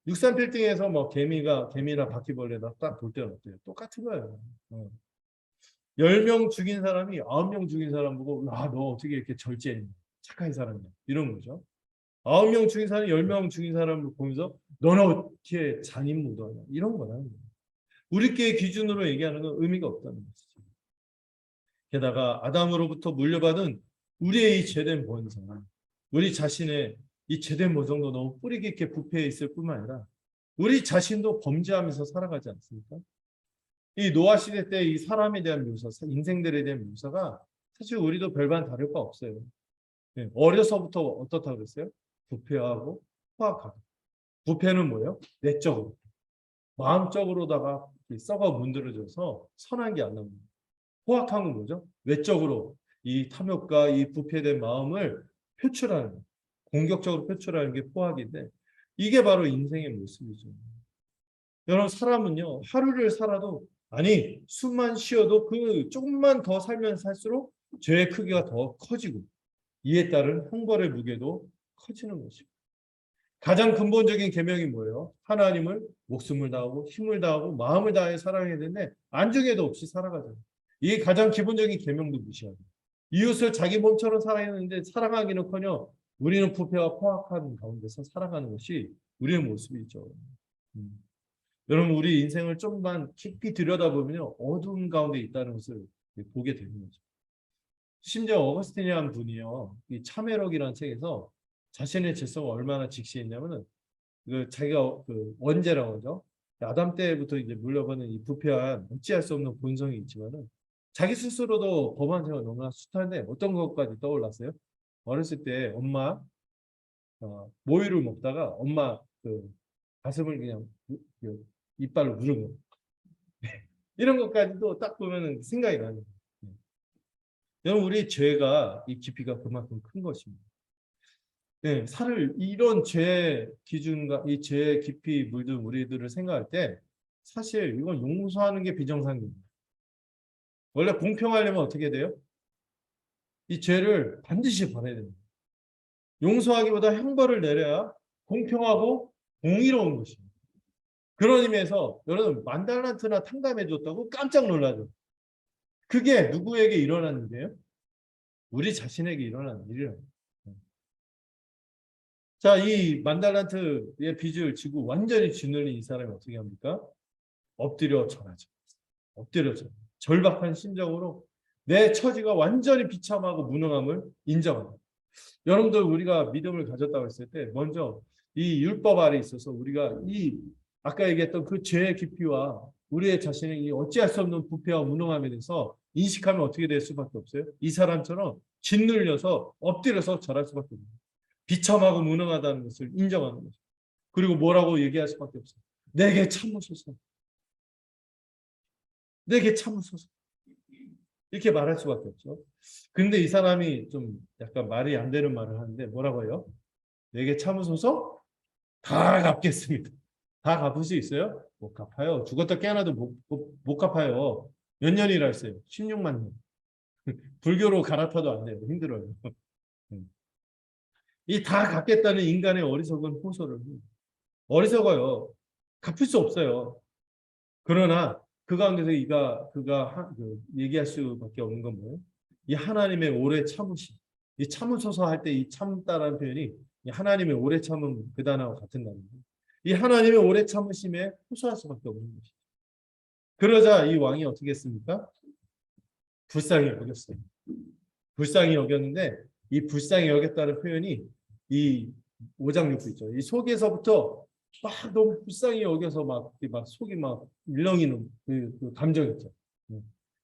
Speaker 1: 63빌딩에서 뭐 개미나 바퀴벌레나 딱 볼 때는 어때요? 똑같은 거예요. 10명 죽인 사람이 9명 죽인 사람 보고 너 어떻게 이렇게 절제했냐. 착한 사람이야. 이런 거죠. 9명 죽인 사람이 10명 죽인 사람을 보면서 너는 어떻게 잔인 무도하냐. 이런 거라는 거예요. 우리끼리 기준으로 얘기하는 건 의미가 없다는 것이죠. 게다가 아담으로부터 물려받은 우리의 이 죄된 본성, 우리 자신의 이 죄된 본성도 너무 뿌리 깊게 부패해 있을 뿐만 아니라 우리 자신도 범죄하면서 살아가지 않습니까? 이 노아 시대 때 이 사람에 대한 묘사, 인생들에 대한 묘사가 사실 우리도 별반 다를 바 없어요. 어려서부터 어떻다고 그랬어요? 부패하고 포악하고. 부패는 뭐예요? 내적으로. 마음적으로다가 썩어 문드러져서 선한 게 안 나옵니다. 포악한 건 뭐죠? 외적으로 이 탐욕과 이 부패된 마음을 표출하는, 공격적으로 표출하는 게 포악인데, 이게 바로 인생의 모습이죠. 여러분, 사람은요, 하루를 살아도, 아니 숨만 쉬어도 그 조금만 더 살면 살수록 죄의 크기가 더 커지고, 이에 따른 형벌의 무게도 커지는 것입니다. 가장 근본적인 계명이 뭐예요? 하나님을 목숨을 다하고 힘을 다하고 마음을 다해 사랑해야 되는데 안중에도 없이 살아가잖아요. 이게 가장 기본적인 계명도 무시하고, 이웃을 자기 몸처럼 사랑했는데 사랑하기는커녕 우리는 부패와 포악한 가운데서 살아가는 것이 우리의 모습이죠. 음. 여러분, 우리 인생을 좀만 깊이 들여다보면요, 어두운 가운데 있다는 것을 보게 되는 거죠. 심지어 어거스틴이라는 분이요, 이 참회록이라는 책에서 자신의 죄성을 얼마나 직시했냐면은, 그 자기가 그 원죄라고 하죠. 아담 때부터 이제 물려받은 이 부패한 어찌할 수 없는 본성이 있지만은, 자기 스스로도 범한 죄가 너무나 숱한데 어떤 것까지 떠올랐어요? 어렸을 때 엄마 모유를 먹다가 엄마 그 가슴을 그냥 이빨로 누른 거. 이런 것까지도 딱 보면은 생각이 나는 거예요. 여러분, 우리 죄가 이 깊이가 그만큼 큰 것입니다. 네, 살을 이런 죄 기준과 이 죄 깊이 물든 우리들을 생각할 때 사실 이건 용서하는 게 비정상입니다. 원래 공평하려면 어떻게 돼요? 이 죄를 반드시 벌해야 됩니다. 용서하기보다 형벌을 내려야 공평하고 공의로운 것입니다. 그런 의미에서 여러분, 만 달란트나 탕감해 줬다고 깜짝 놀라죠. 그게 누구에게 일어나는 일이에요? 우리 자신에게 일어나는 일이에요. 자, 이 만 달란트의 빚을 지고 완전히 짓눌린 이 사람이 어떻게 합니까? 엎드려 절하죠. 엎드려 절. 절박한 심정으로 내 처지가 완전히 비참하고 무능함을 인정합니다. 여러분들, 우리가 믿음을 가졌다고 했을 때 먼저 이 율법 아래 있어서 우리가 이 아까 얘기했던 그 죄의 깊이와 우리의 자신의 이 어찌할 수 없는 부패와 무능함에 대해서 인식하면 어떻게 될 수밖에 없어요? 이 사람처럼 짓눌려서 엎드려서 절할 수밖에 없어요. 비참하고 무능하다는 것을 인정하는 거죠. 그리고 뭐라고 얘기할 수밖에 없어요. 내게 참으소서. 내게 참으소서. 이렇게 말할 수밖에 없죠. 근데 이 사람이 좀 약간 말이 안 되는 말을 하는데 뭐라고 해요? 내게 참으소서, 다 갚겠습니다. 다 갚을 수 있어요? 못 갚아요. 죽었다 깨어나도 못 갚아요. 몇 년이라 했어요? 16만 년. 불교로 갈아타도 안 돼요. 힘들어요. 이 다 갚겠다는 인간의 어리석은 호소를 어리석어요. 갚을 수 없어요. 그러나 그 가운데서 얘기할 수밖에 없는 건 뭐예요? 이 하나님의 오래 참으심. 이 참으소서 할 때 이 참다라는 표현이 이 하나님의 오래 참음 그 단어와 같은 단어입니다. 이 하나님의 오래 참으심에 호소할 수밖에 없는 것이죠. 그러자 이 왕이 어떻게 했습니까? 불쌍히 여겼어요. 불쌍히 여겼는데 이 불쌍히 여겼다는 표현이 이 5장 6부 있죠. 이 속에서부터 막 너무 불쌍히 여겨서 막 속이 막 일렁이는 그 감정 있죠.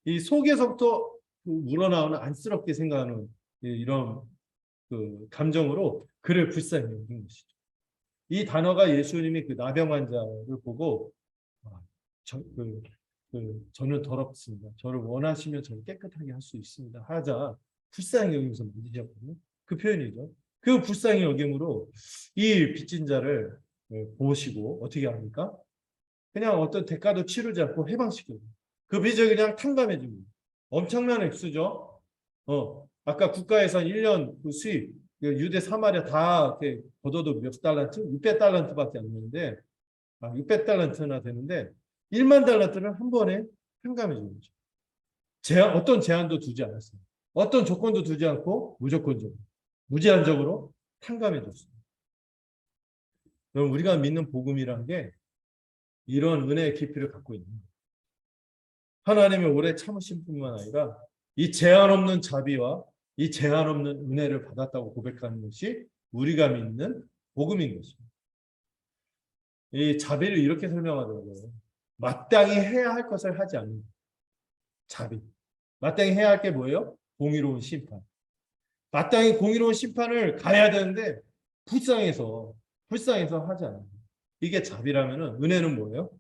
Speaker 1: 이 속에서부터 그 우러나오는 안쓰럽게 생각하는 이런 그 감정으로 그를 불쌍히 여긴 것이죠. 이 단어가 예수님이 그 나병 환자를 보고 아, 저는 더럽습니다. 저를 원하시면 저를 깨끗하게 할 수 있습니다. 하자 불쌍히 여기면서 만지셨거든요. 그 표현이죠. 그 불쌍히 여김으로 이 빚진 자를 보시고 어떻게 합니까? 그냥 어떤 대가도 치르지 않고 해방시켜요. 그 빚을 그냥 탕감해 줍니다. 엄청난 액수죠. 아까 국가에서 1년 그 수입 유대 사마리아 다 이렇게 걷어도 몇 달란트? 600달란트밖에 안 되는데 600달란트나 되는데 1만 달란트를 한 번에 탕감해 주는 거죠. 어떤 제한도 두지 않았어요. 어떤 조건도 두지 않고 무조건적으로, 무제한적으로 탕감해 줬습니다. 그럼 우리가 믿는 복음이란 게 이런 은혜의 깊이를 갖고 있는 거예요. 하나님의 오래 참으심뿐만 아니라 이 제한 없는 자비와 이 제한 없는 은혜를 받았다고 고백하는 것이 우리가 믿는 복음인 것입니다. 이 자비를 이렇게 설명하더라고요. 마땅히 해야 할 것을 하지 않는 자비. 마땅히 해야 할 게 뭐예요? 공의로운 심판. 마땅히 공의로운 심판을 가야 되는데 불쌍해서 하지 않는 거예요. 이게 자비라면은 은혜는 뭐예요?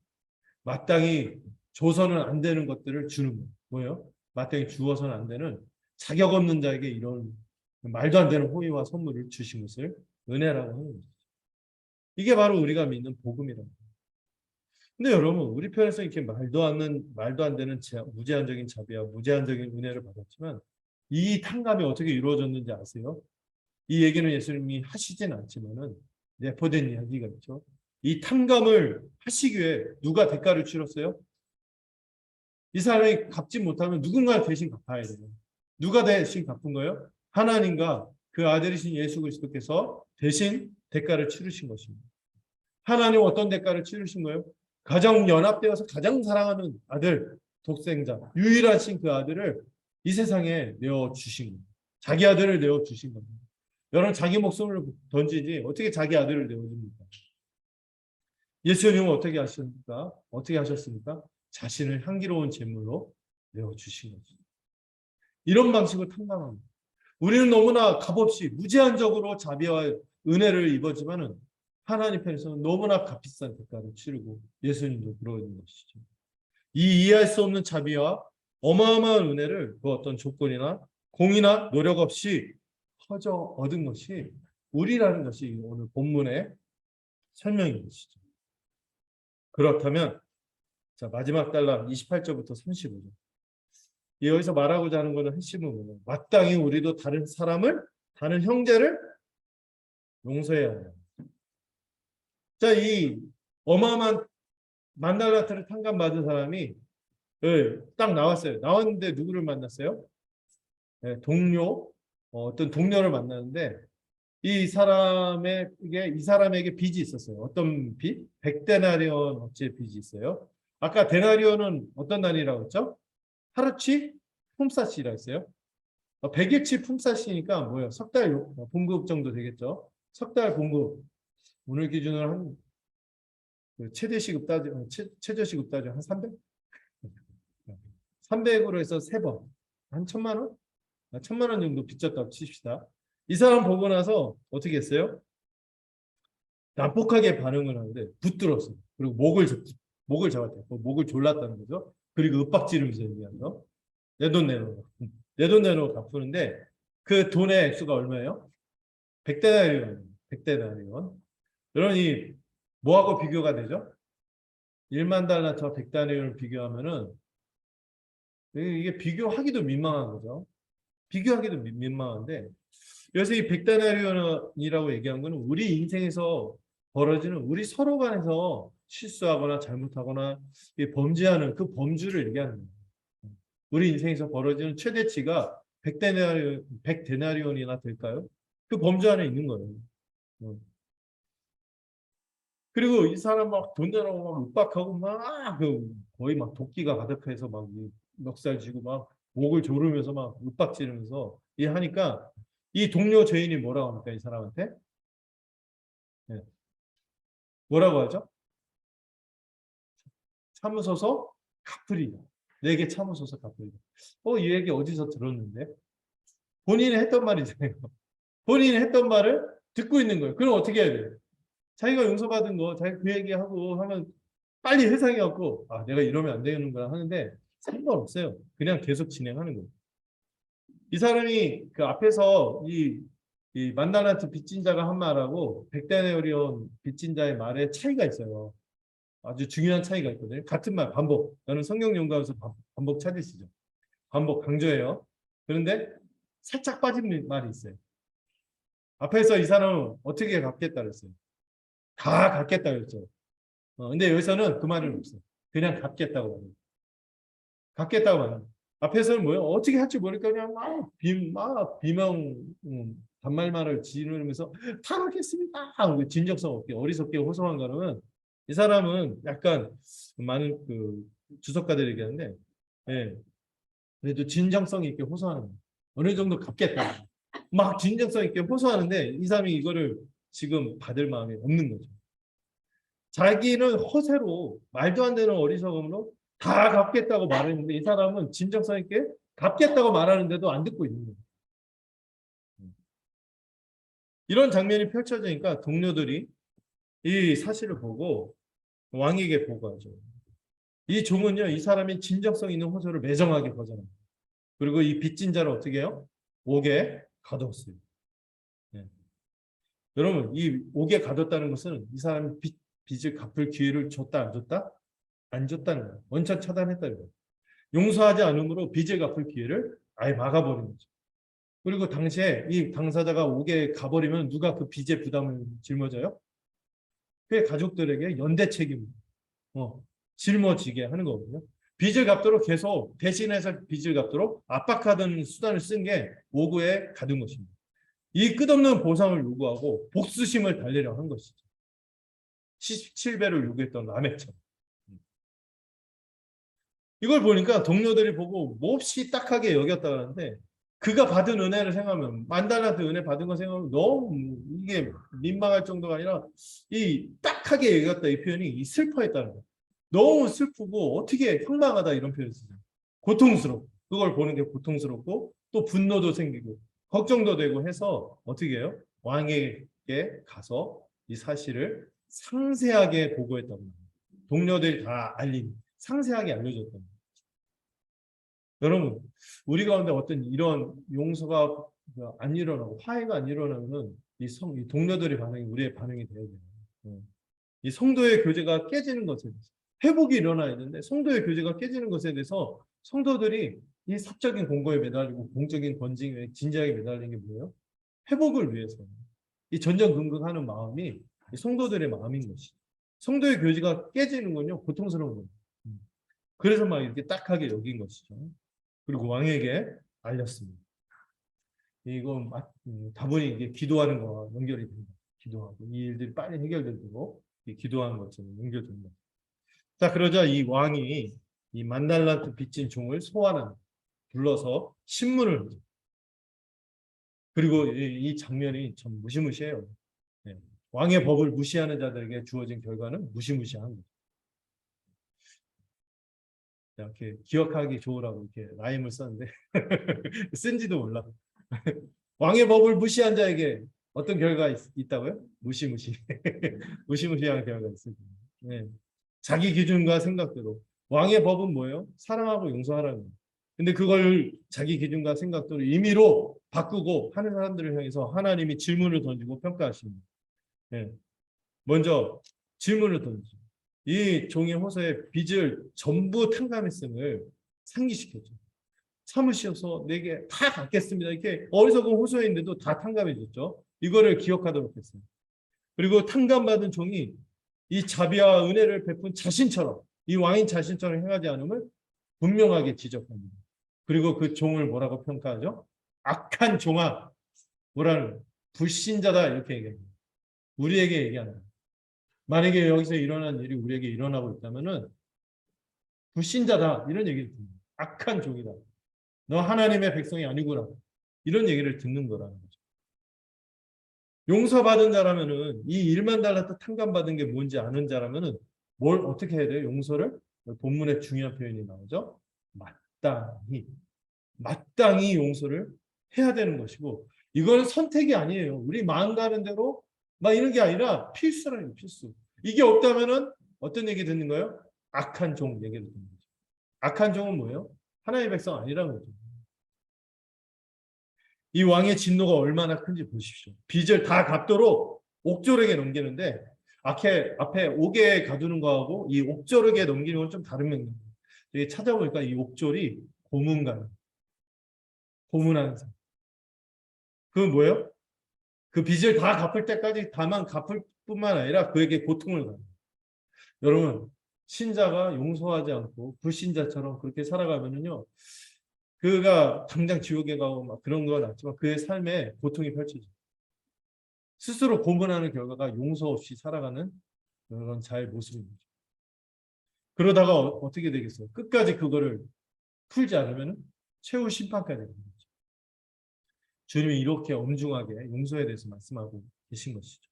Speaker 1: 마땅히 줘서는 안 되는 것들을 주는 거예요. 뭐예요? 마땅히 주어서는 안 되는 자격 없는 자에게 이런 말도 안 되는 호의와 선물을 주신 것을 은혜라고 하는 거죠. 이게 바로 우리가 믿는 복음이라고. 근데 여러분, 우리 편에서 이렇게 말도 안 되는 무제한적인 자비와 무제한적인 은혜를 받았지만 이 탕감이 어떻게 이루어졌는지 아세요? 이 얘기는 예수님이 하시진 않지만은 내포된 이야기가 있죠. 이 탕감을 하시기 위해 누가 대가를 치렀어요? 이 사람이 갚지 못하면 누군가 대신 갚아야 돼요. 누가 대신 갚은 거예요? 하나님과 그 아들이신 예수 그리스도께서 대신 대가를 치르신 것입니다. 하나님 어떤 대가를 치르신 거예요? 가정 연합되어서 가장 사랑하는 아들, 독생자, 유일하신 그 아들을 이 세상에 내어 주신 거예요. 자기 아들을 내어 주신 겁니다. 여러분, 자기 목숨을 던지지 어떻게 자기 아들을 내어 줍니까? 예수님은 어떻게 하셨습니까? 어떻게 하셨습니까? 자신을 향기로운 제물로 내어 주신 거죠. 이런 방식을 탐방합니다. 우리는 너무나 값없이 무제한적으로 자비와 은혜를 입었지만은 하나님 편에서는 너무나 값비싼 대가를 치르고 예수님도 그러는 것이죠. 이 이해할 수 없는 자비와 어마어마한 은혜를 그 어떤 조건이나 공이나 노력 없이 퍼져 얻은 것이 우리라는 것이 오늘 본문의 설명인 것이죠. 그렇다면 자, 마지막 단락 28절부터 35절. 여기서 말하고자 하는 것은 핵심은 뭐냐면 마땅히 우리도 다른 사람을, 다른 형제를 용서해야 해요. 자, 이 어마어마한 만달라트를 탕감받은 사람이 딱 나왔어요. 나왔는데 누구를 만났어요? 네, 동료, 어떤 동료를 만났는데 이 사람에게 빚이 있었어요. 어떤 빚? 100데나리온 어치의 빚이 있어요. 아까 데나리온은 어떤 단위라고 했죠? 하루치 품삯이라 했어요. 100일치 품삯이니까 뭐예요? 석 달 봉급 정도 되겠죠. 석 달 봉급. 오늘 기준으로 한 최저 시급 따져 한 300? 300으로 해서 3번. 한 1,000만 원? 1,000만 원 정도 빚졌다고 칩시다. 이 사람 보고 나서 어떻게 했어요? 난폭하게 반응을 하는데 붙들었어요. 그리고 목을 잡았대요. 목을 졸랐다는 거죠. 그리고 윽박지르면서 얘기하죠. 내 돈 내놓으라고. 내 돈 내놓으라고 갚으는데 그 돈의 액수가 얼마예요? 100데나리온. 100데나리온. 여러분, 뭐하고 비교가 되죠? 1만 달러와 100데나리온을 비교하면은 이게 비교하기도 민망한 거죠. 비교하기도 민망한데 그래서 이 100데나리온이라고 얘기한 거는 우리 인생에서 벌어지는 우리 서로 간에서 실수하거나 잘못하거나 범죄하는 그 범주를 얘기하는 거예요. 우리 인생에서 벌어지는 최대치가 100데나리온이나 될까요? 그 범주 안에 있는 거예요. 그리고 이 사람 막 돈 내라고 막 윽박하고 막 거의 막 도끼가 가득해서 막 멱살 쥐고 막 목을 조르면서 막 윽박지르면서 하니까 이 동료 죄인이 뭐라고 합니까? 이 사람한테? 네. 뭐라고 하죠? 참으소서 갚으리라. 내게 참으소서 갚으리라. 이 얘기 어디서 들었는데? 본인이 했던 말이잖아요. 본인이 했던 말을 듣고 있는 거예요. 그럼 어떻게 해야 돼요? 자기가 용서받은 거, 자기가 그 얘기하고 하면 빨리 회상해갖고, 내가 이러면 안 되는구나 하는데 상관없어요. 그냥 계속 진행하는 거예요. 이 사람이 그 앞에서 이 만달란트 빚진 자가 한 말하고 100데나리온 빚진 자의 말에 차이가 있어요. 아주 중요한 차이가 있거든요. 같은 말, 반복. 저는 성경 연구하면서 반복 찾으시죠. 반복 강조해요. 그런데 살짝 빠진 말이 있어요. 앞에서 이 사람은 어떻게 갚겠다 그랬어요. 다 갚겠다 그랬죠. 근데 여기서는 그 말은 없어요. 그냥 갚겠다고 말해요. 갚겠다고 말해요. 앞에서는 뭐예요? 어떻게 할지 모르니까 그냥 막 비명, 반말말을 지르면서 다 갚겠습니다. 진정성 없게 어리석게 호소한 거는 이 사람은 약간 많은 주석가들이 얘기하는데, 그래도 진정성 있게 호소하는 거예요. 어느 정도 갚겠다. 막 진정성 있게 호소하는데 이 사람이 이거를 지금 받을 마음이 없는 거죠. 자기는 허세로 말도 안 되는 어리석음으로 다 갚겠다고 말했는데 이 사람은 진정성 있게 갚겠다고 말하는데도 안 듣고 있는 거예요. 이런 장면이 펼쳐지니까 동료들이 이 사실을 보고 왕에게 보고하죠. 이 종은요, 이 사람이 진정성 있는 호소를 매정하게 거절합니다. 그리고 이 빚진 자를 어떻게 해요? 옥에 가뒀어요. 네. 여러분, 이 옥에 가뒀다는 것은 이 사람이 빚을 갚을 기회를 줬다, 안 줬다? 안 줬다는 거예요. 원천 차단했다는 거예요. 용서하지 않으므로 빚을 갚을 기회를 아예 막아버린 거죠. 그리고 당시에 이 당사자가 옥에 가버리면 누가 그 빚의 부담을 짊어져요? 그의 가족들에게 연대 책임을 짊어지게 하는 거거든요. 빚을 갚도록 계속 대신해서 빚을 갚도록 압박하던 수단을 쓴 게 옥에 가둔 것입니다. 이 끝없는 보상을 요구하고 복수심을 달래려 한 것이죠. 17배를 요구했던 라멕처럼. 이걸 보니까 동료들이 보고 몹시 딱하게 여겼다는데 그가 받은 은혜를 생각하면 만달란트 은혜 받은 거 생각하면 너무 이게 민망할 정도가 아니라 이 딱하게 여겼다 이 표현이 이 슬퍼했다는 거예요. 너무 슬프고 어떻게 황당하다 이런 표현을 쓰죠. 고통스럽고 그걸 보는 게 고통스럽고 또 분노도 생기고 걱정도 되고 해서 어떻게 해요? 왕에게 가서 이 사실을 상세하게 보고했다고 합니다. 동료들이 다 알린 상세하게 알려줬다는 거예요. 여러분, 우리 가운데 어떤 이런 용서가 안 일어나고 화해가 안 일어나면 이 동료들의 반응이 우리의 반응이 돼야 돼요. 이 성도의 교제가 깨지는 것에 대해서 회복이 일어나야 되는데 성도의 교제가 깨지는 것에 대해서 성도들이 이 사적인 공고에 매달리고 공적인 권징에 진지하게 매달리는 게 뭐예요? 회복을 위해서 이 전전긍긍하는 마음이 성도들의 마음인 것이죠. 성도의 교제가 깨지는 건요 고통스러운 거예요. 그래서 막 이렇게 딱하게 여긴 것이죠. 그리고 왕에게 알렸습니다. 이거 다분히 이게 기도하는 거와 연결이 됩니다. 기도하고 이 일들이 빨리 해결되고 기도하는 것처럼 연결됩니다. 자, 그러자 이 왕이 이 만달란트 빚진 종을 소환한 불러서 신문을 하죠. 그리고 이 장면이 참 무시무시해요. 네. 왕의 법을 무시하는 자들에게 주어진 결과는 무시무시한 거죠. 이렇게 기억하기 좋으라고 이렇게 라임을 썼는데 쓴지도 몰라. 왕의 법을 무시한 자에게 어떤 결과가 있다고요? 무시무시. 무시무시한 결과가 있습니다. 네. 자기 기준과 생각대로. 왕의 법은 뭐예요? 사랑하고 용서하라는 거예요. 근데 그걸 자기 기준과 생각대로 임의로 바꾸고 하는 사람들을 향해서 하나님이 질문을 던지고 평가하십니다. 네. 먼저 질문을 던지죠. 이 종의 호소에 빚을 전부 탕감했음을 상기시켰죠. 참으셔서 내게 다 갚겠습니다. 이렇게 어리석은 호소했는데도 다 탕감해 줬죠. 이거를 기억하도록 했어요. 그리고 탕감받은 종이 이 자비와 은혜를 베푼 자신처럼 이 왕인 자신처럼 행하지 않음을 분명하게 지적합니다. 그리고 그 종을 뭐라고 평가하죠? 악한 종아, 뭐라는 불신자다 이렇게 얘기합니다. 우리에게 얘기한다. 만약에 여기서 일어난 일이 우리에게 일어나고 있다면은 불신자다 이런 얘기를 듣는 거예요. 악한 종이다. 너 하나님의 백성이 아니구나. 이런 얘기를 듣는 거라는 거죠. 용서받은 자라면은 이 1만 달란트 탕감받은 게 뭔지 아는 자라면은 뭘 어떻게 해야 돼요? 용서를 본문에 중요한 표현이 나오죠. 마땅히 용서를 해야 되는 것이고 이거는 선택이 아니에요. 우리 마음 가는 대로 막 이런 게 아니라 필수라는 필수. 이게 없다면은 어떤 얘기 듣는 거예요? 악한 종 얘기를 듣는 거죠. 악한 종은 뭐예요? 하나님의 백성 아니라는 거죠. 이 왕의 진노가 얼마나 큰지 보십시오. 빚을 다 갚도록 옥졸에게 넘기는데 앞에 옥에 가두는 거하고 이 옥졸에게 넘기는 건 좀 다른 맥락이에요. 찾아보니까 이 옥졸이 고문관, 고문하는 사람. 그건 뭐예요? 그 빚을 다 갚을 때까지 다만 갚을 뿐만 아니라 그에게 고통을 받는. 여러분 신자가 용서하지 않고 불신자처럼 그렇게 살아가면은요. 그가 당장 지옥에 가고 막 그런 건 없지만 그의 삶에 고통이 펼쳐져요. 스스로 고문하는 결과가 용서 없이 살아가는 그런 자의 모습입니다. 그러다가 어떻게 되겠어요? 끝까지 그거를 풀지 않으면 최후 심판까지 되는 거죠. 주님이 이렇게 엄중하게 용서에 대해서 말씀하고 계신 것이죠.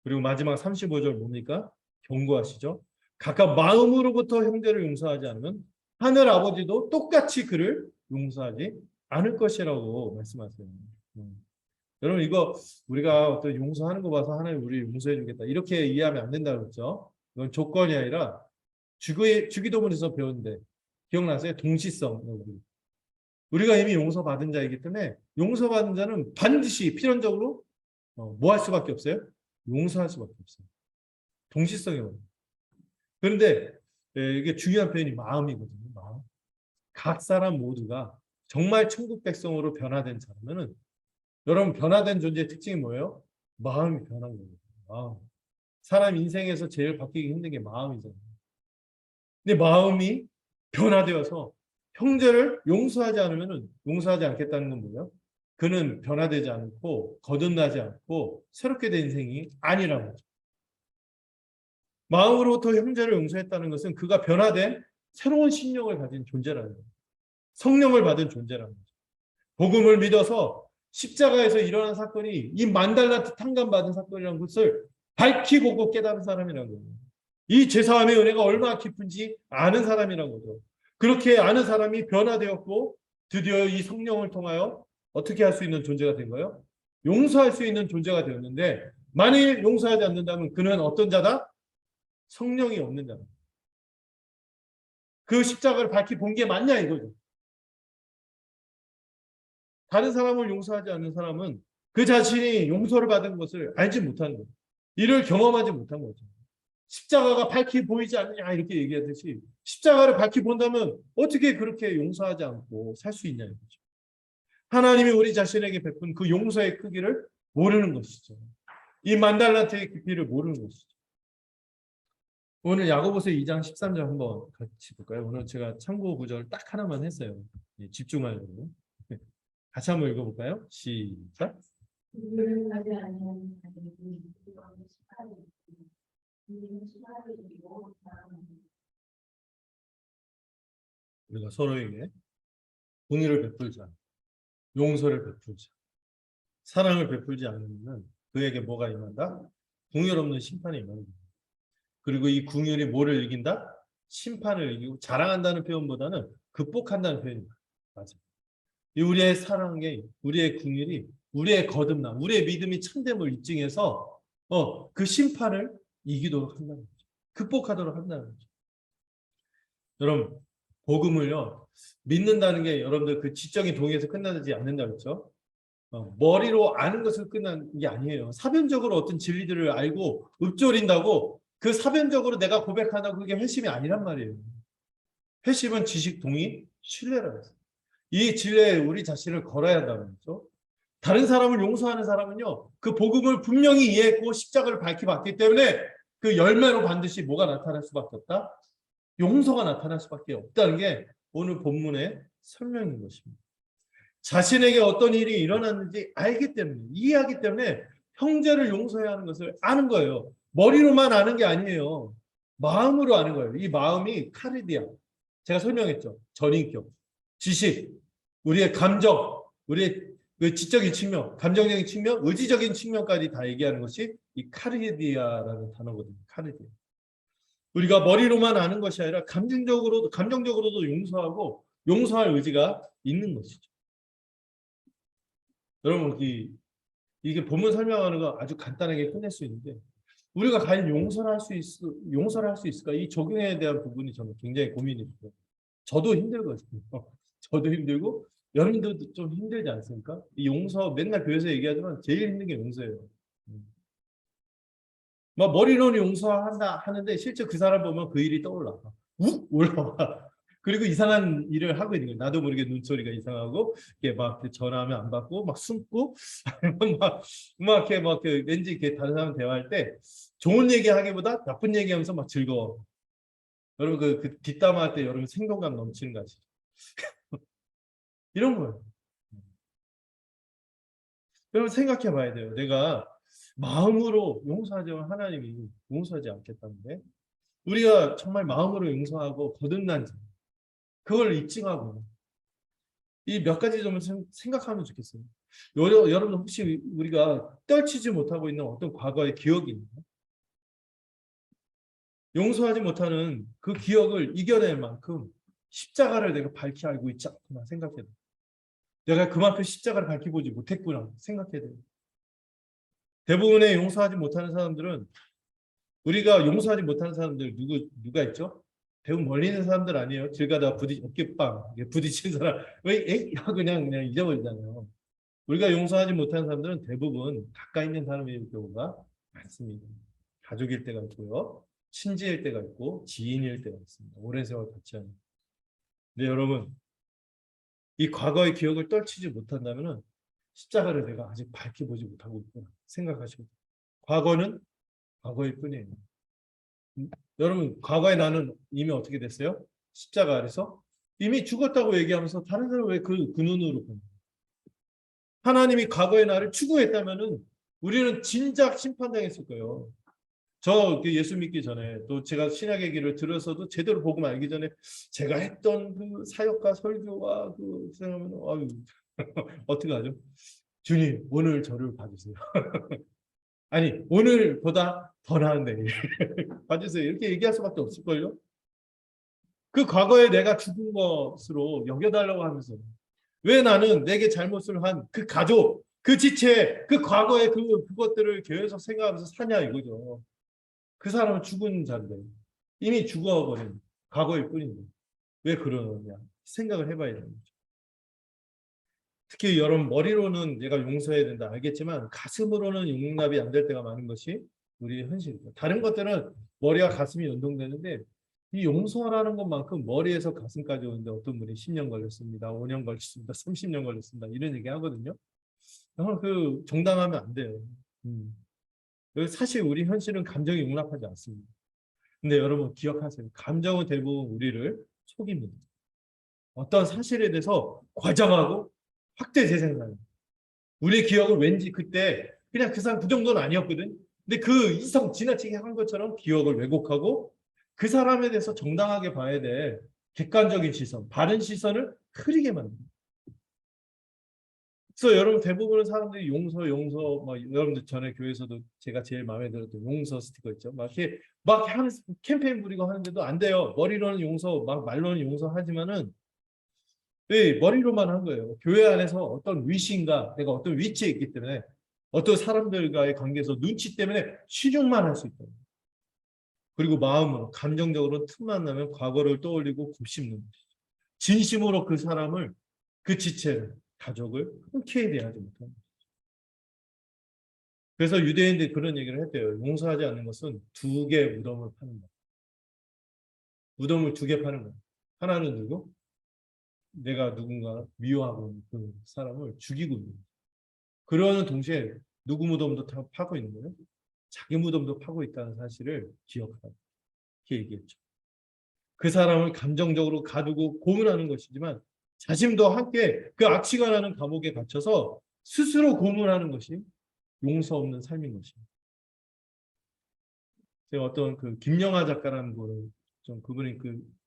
Speaker 1: 그리고 마지막 35절 뭡니까? 경고하시죠. 각각 마음으로부터 형제를 용서하지 않으면 하늘 아버지도 똑같이 그를 용서하지 않을 것이라고 말씀하세요. 여러분 이거 우리가 어떤 용서하는 거 봐서 하나님 우리 용서해 주겠다 이렇게 이해하면 안 된다고 그랬죠. 이건 조건이 아니라 주기도문에서 배웠는데 기억나세요? 동시성. 우리가 이미 용서받은 자이기 때문에 용서받은 자는 반드시 필연적으로 뭐 할 수밖에 없어요? 용서할 수밖에 없어요. 동시성이 와요. 그런데 이게 중요한 표현이 마음이거든요. 마음. 각 사람 모두가 정말 천국 백성으로 변화된 자라면은 여러분 변화된 존재의 특징이 뭐예요? 마음이 변한 거예요. 마음. 사람 인생에서 제일 바뀌기 힘든 게 마음이잖아요. 근데 마음이 변화되어서 형제를 용서하지 않으면은 용서하지 않겠다는 건 뭐예요? 그는 변화되지 않고 거듭나지 않고 새롭게 된 인생이 아니라는 거죠. 마음으로부터 형제를 용서했다는 것은 그가 변화된 새로운 심령을 가진 존재라는 거예요. 성령을 받은 존재라는 거죠. 복음을 믿어서 십자가에서 일어난 사건이 이 만달란트 탕감받은 사건이라는 것을 밝히고 깨달은 사람이라는 거예요. 이 죄사함의 은혜가 얼마나 깊은지 아는 사람이라는 거죠. 그렇게 아는 사람이 변화되었고 드디어 이 성령을 통하여 어떻게 할 수 있는 존재가 된 거예요? 용서할 수 있는 존재가 되었는데 만일 용서하지 않는다면 그는 어떤 자다? 성령이 없는 자다. 그 십자가를 밝히 본 게 맞냐 이거죠. 다른 사람을 용서하지 않는 사람은 그 자신이 용서를 받은 것을 알지 못하는 거예요. 이를 경험하지 못한 거죠. 십자가가 밝히 보이지 않느냐 이렇게 얘기하듯이 십자가를 밝히 본다면 어떻게 그렇게 용서하지 않고 살 수 있냐 이거죠. 하나님이 우리 자신에게 베푼 그 용서의 크기를 모르는 것이죠. 이 만달란트의 깊이를 모르는 것이죠. 오늘 야고보서 2장 13절 한번 같이 볼까요? 오늘 제가 참고 구절 딱 하나만 했어요. 집중하려고. 같이 한번 읽어볼까요? 시작. 우리가 서로에게 공의를 베풀자, 용서를 베풀자, 사랑을 베풀지 않으면 그에게 뭐가 임한다? 궁율 없는 심판이 임한다. 그리고 이 궁율이 뭐를 이긴다? 심판을 이기고 자랑한다는 표현보다는 극복한다는 표현입니다. 맞아요. 우리의 사랑의 우리의 궁율이 우리의 거듭남, 우리의 믿음이 참됨을 입증해서 그 심판을 이기도록 한다는 거죠. 극복하도록 한다는 거죠. 여러분 복음을요 믿는다는 게 여러분들 그 지적인 동의에서 끝나지 않는다 그렇죠? 머리로 아는 것을 끝난 게 아니에요. 사변적으로 어떤 진리들을 알고 읊조린다고 그 사변적으로 내가 고백한다고 그게 회심이 아니란 말이에요. 회심은 지식, 동의, 신뢰라고 했어요. 이 진리에 우리 자신을 걸어야 한다는 거죠. 다른 사람을 용서하는 사람은요. 그 복음을 분명히 이해했고 십자가를 밝히 봤기 때문에 그 열매로 반드시 뭐가 나타날 수밖에 없다? 용서가 나타날 수밖에 없다는 게 오늘 본문의 설명인 것입니다. 자신에게 어떤 일이 일어났는지 알기 때문에 이해하기 때문에 형제를 용서해야 하는 것을 아는 거예요. 머리로만 아는 게 아니에요. 마음으로 아는 거예요. 이 마음이 카르디아. 제가 설명했죠. 전인격, 지식, 우리의 감정, 우리의 그 지적인 측면, 감정적인 측면, 의지적인 측면까지 다 얘기하는 것이 이 카르디아라는 단어거든요. 카르디아. 우리가 머리로만 아는 것이 아니라 감정적으로도 용서하고 용서할 의지가 있는 것이죠. 여러분 이게 본문 설명하는 거 아주 간단하게 끝낼 수 있는데 우리가 과연 용서를 할 수 있을까? 이 적용에 대한 부분이 저는 굉장히 고민입니다. 저도 힘들거든요. 저도 힘들고 여러분들도 좀 힘들지 않습니까? 이 용서 맨날 교회에서 얘기하지만 제일 힘든 게 용서예요. 막 머리로는 용서한다 하는데 실제 그 사람 보면 그 일이 떠올라. 욱 올라와. 그리고 이상한 일을 하고 있는 거예요. 나도 모르게 눈소리가 이상하고, 이게 막 전화하면 안 받고, 막 숨고, 막 왠지 이렇게 다른 사람 대화할 때 좋은 얘기 하기보다 나쁜 얘기하면서 막 즐거워. 여러분 그 뒷담화할 때 여러분 생동감 넘치는 거 아시죠? 이런 거예요. 여러분 생각해 봐야 돼요. 내가 마음으로 용서하지만 하나님이 용서하지 않겠다는데 우리가 정말 마음으로 용서하고 거듭난 자 그걸 입증하고 이 몇 가지 좀 생각하면 좋겠어요. 여러분 혹시 우리가 떨치지 못하고 있는 어떤 과거의 기억이 있나요? 용서하지 못하는 그 기억을 이겨낼 만큼 십자가를 내가 밝히 알고 있지 않구나 생각해야 돼. 내가 그만큼 십자가를 밝히 보지 못했구나 생각해야 돼. 대부분의 용서하지 못하는 사람들은 우리가 용서하지 못하는 사람들 누가 있죠? 대부분 멀리 있는 사람들 아니에요. 길 가다가 어깨빵 부딪힌 사람 왜 에이 하고 그냥 잊어버리잖아요. 우리가 용서하지 못하는 사람들은 대부분 가까이 있는 사람일 경우가 많습니다. 가족일 때가 있고요. 친지일 때가 있고 지인일 때가 있습니다. 오랜 세월 같이 하는. 근데 여러분 이 과거의 기억을 떨치지 못한다면 십자가를 내가 아직 밝히 보지 못하고 있구나 생각하시고 과거는 과거일 뿐이에요. 여러분 과거의 나는 이미 어떻게 됐어요? 십자가 아래서 이미 죽었다고 얘기하면서 다른 사람은 왜 그 눈으로 보는 하나님이 과거의 나를 추구했다면은 우리는 진작 심판당했을 거예요. 저 예수 믿기 전에 또 제가 신약의 길을 들어서도 제대로 복음 알기 전에 제가 했던 그 사역과 설교와 그 생각하면 아유 어떻게 하죠? 주님 오늘 저를 봐주세요. 아니 오늘보다 더 나은 내일 봐주세요. 이렇게 얘기할 수밖에 없을걸요. 그 과거에 내가 죽은 것으로 여겨달라고 하면서 왜 나는 내게 잘못을 한 그 가족, 그 지체, 그 과거의 그것들을 계속 생각하면서 사냐 이거죠. 그 사람은 죽은 자인데 이미 죽어버린 과거일 뿐인데 왜 그러느냐 생각을 해봐야 되는 거죠. 특히 여러분 머리로는 내가 용서해야 된다 알겠지만 가슴으로는 용납이 안 될 때가 많은 것이 우리의 현실입니다. 다른 것들은 머리와 가슴이 연동되는데 이 용서라는 것만큼 머리에서 가슴까지 오는데 어떤 분이 10년 걸렸습니다. 5년 걸렸습니다. 30년 걸렸습니다. 이런 얘기 하거든요. 그 정당하면 안 돼요. 사실 우리 현실은 감정이 용납하지 않습니다. 근데 여러분 기억하세요. 감정은 대부분 우리를 속입니다. 어떤 사실에 대해서 과장하고 확대 재생산해요. 우리의 기억을 왠지 그때 그냥 그 사람 그 정도는 아니었거든. 근데 그 이성 지나치게 한 것처럼 기억을 왜곡하고 그 사람에 대해서 정당하게 봐야 될 객관적인 시선, 바른 시선을 흐리게 만듭니다. 그래서 여러분 대부분의 사람들이 용서 막 여러분들 전에 교회에서도 제가 제일 마음에 들었던 용서 스티커 있죠. 막 이렇게 막 하는 캠페인 부리고 하는데도 안 돼요. 머리로는 용서, 막 말로는 용서하지만은 왜 머리로만 한 거예요. 교회 안에서 어떤 위신과 내가 어떤 위치에 있기 때문에 어떤 사람들과의 관계에서 눈치 때문에 신용만 할 수 있다. 그리고 마음으로 감정적으로 틈만 나면 과거를 떠올리고 곱씹는 것이죠. 진심으로 그 사람을 그 지체를 가족을 흔쾌히 대하지 못합니다. 그래서 유대인들이 그런 얘기를 했대요. 용서하지 않는 것은 두 개의 무덤을 파는 거야. 무덤을 두 개 파는 거야. 하나는 누구? 내가 누군가 미워하고 있는 그 사람을 죽이고 있는 거야. 그러는 동시에 누구 무덤도 다 파고 있는 거예요. 자기 무덤도 파고 있다는 사실을 기억하라. 이렇게 얘기했죠. 그 사람을 감정적으로 가두고 고문하는 것이지만 자신도 함께 그 악취가 나는 감옥에 갇혀서 스스로 고문하는 것이 용서 없는 삶인 것입니다. 제가 어떤 그 김영하 작가라는 분을 좀 그분이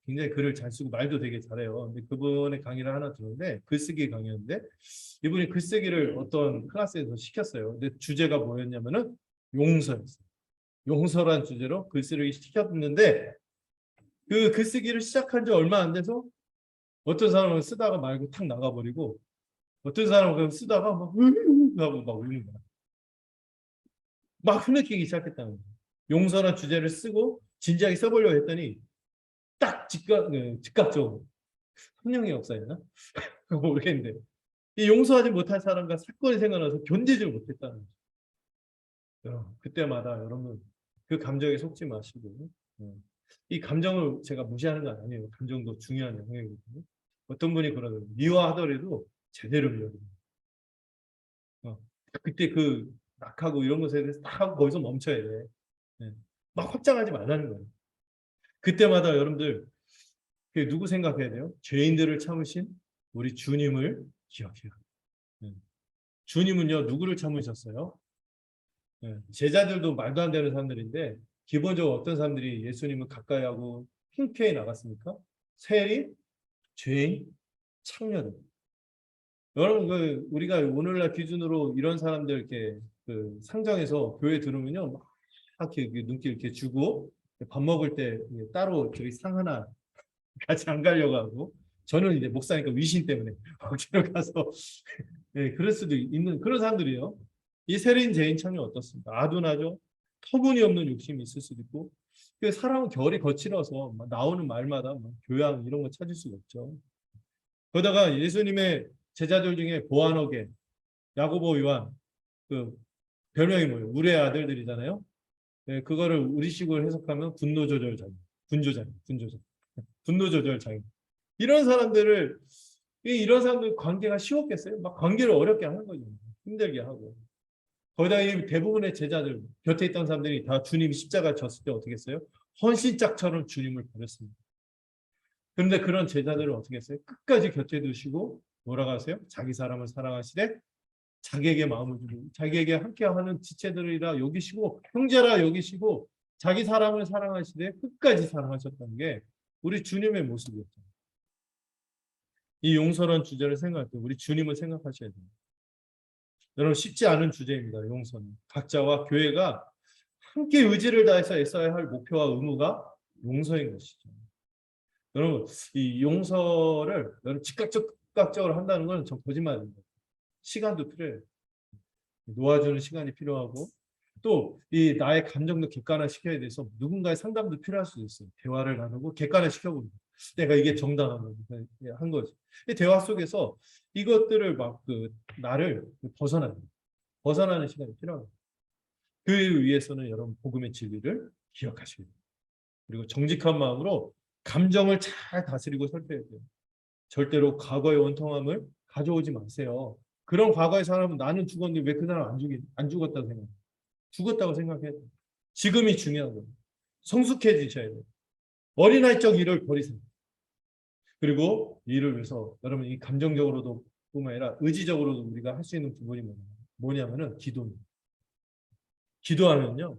Speaker 1: 굉장히 글을 잘 쓰고 말도 되게 잘해요. 근데 그분의 강의를 하나 들었는데 글쓰기 강의였는데 이분이 글쓰기를 어떤 클래스에서 시켰어요. 근데 주제가 뭐였냐면은 용서였어요. 용서란 주제로 글쓰기를 시켰는데 그 글쓰기를 시작한 지 얼마 안 돼서 어떤 사람은 쓰다가 말고 탁 나가버리고 어떤 사람은 쓰다가 막 하고 막 울는 거야. 막 흐느끼기 시작했다는 거야. 용서란 주제를 쓰고 진지하게 써보려고 했더니 딱 즉각적으로 성령의 역사였나? 모르겠는데 이 용서하지 못할 사람과 사건이 생겨나서 견디지 못했다는 거죠. 그때마다 여러분 그 감정에 속지 마시고 이 감정을 제가 무시하는 건 아니에요. 감정도 중요한 영역이거든요. 어떤 분이 그러더라고요. 미워하더라도 제대로 미워해요. 그때 그 낙하고 이런 것에 대해서 딱 하고 거기서 멈춰야 돼. 막 확장하지 말라는 거예요. 그때마다 여러분들 누구 생각해야 돼요? 죄인들을 참으신 우리 주님을 기억해요. 주님은요 누구를 참으셨어요? 제자들도 말도 안 되는 사람들인데 기본적으로 어떤 사람들이 예수님을 가까이 하고 흔쾌히 나갔습니까? 세리, 죄인, 창녀들. 여러분 우리가 오늘날 기준으로 이런 사람들 이렇게 상정해서 교회 들으면요 막 이렇게 눈길 이렇게 주고 밥 먹을 때 따로 저희 상 하나 같이 안 가려고 하고 저는 이제 목사니까 위신 때문에 거기로 가서 그럴 수도 있는 그런 사람들이에요. 이 세린 죄인 창녀 어떻습니까? 아둔하죠. 터무니없는 욕심이 있을 수도 있고 그 사람은 결이 거칠어서 막 나오는 말마다 막 교양 이런 거 찾을 수가 없죠. 그러다가 예수님의 제자들 중에 보아너게, 야고보, 요한 그 별명이 뭐예요? 우리의 아들들이잖아요. 네, 그거를 우리식으로 해석하면 분노 조절 장애, 분노 조절 장애. 이런 사람들을 이런 사람들 관계가 쉬웠겠어요? 막 관계를 어렵게 하는 거죠. 힘들게 하고. 거기다 이 대부분의 제자들 곁에 있던 사람들이 다 주님이 십자가 졌을 때 어떻게 했어요? 헌신짝처럼 주님을 버렸습니다. 그런데 그런 제자들을 어떻게 했어요? 끝까지 곁에 두시고 뭐라고 하세요? 자기 사람을 사랑하시되 자기에게 마음을 주고 자기에게 함께하는 지체들이라 여기시고 형제라 여기시고 자기 사람을 사랑하시되 끝까지 사랑하셨다는 게 우리 주님의 모습이었죠. 이 용서라는 주제를 생각할 때 우리 주님을 생각하셔야 됩니다. 여러분 쉽지 않은 주제입니다. 용서는. 각자와 교회가 함께 의지를 다해서 애써야 할 목표와 의무가 용서인 것이죠. 여러분 이 용서를 여러분 즉각적으로 한다는 건 전 거짓말입니다. 시간도 필요해요. 놓아주는 시간이 필요하고 또 이 나의 감정도 객관화시켜야 돼서 누군가의 상담도 필요할 수도 있어요. 대화를 나누고 객관화시켜봅니다. 내가 이게 정당한 한 거지. 대화 속에서 이것들을 막 나를 벗어나는 시간이 필요합니다. 그 위해서는 여러분 복음의 진리를 기억하셔야 돼요. 그리고 정직한 마음으로 감정을 잘 다스리고 살펴야 돼요. 절대로 과거의 원통함을 가져오지 마세요. 그런 과거의 사람은 나는 죽었는데 왜 그 사람 안 죽었다고 생각해요? 죽었다고 생각해야 돼요. 지금이 중요한 거예요. 성숙해지셔야 돼요. 어린아이적 일을 버리세요. 그리고 이를 위해서 여러분 이 감정적으로도 뿐만 아니라 의지적으로도 우리가 할 수 있는 부분이 뭐냐면은 기도입니다. 기도하면요.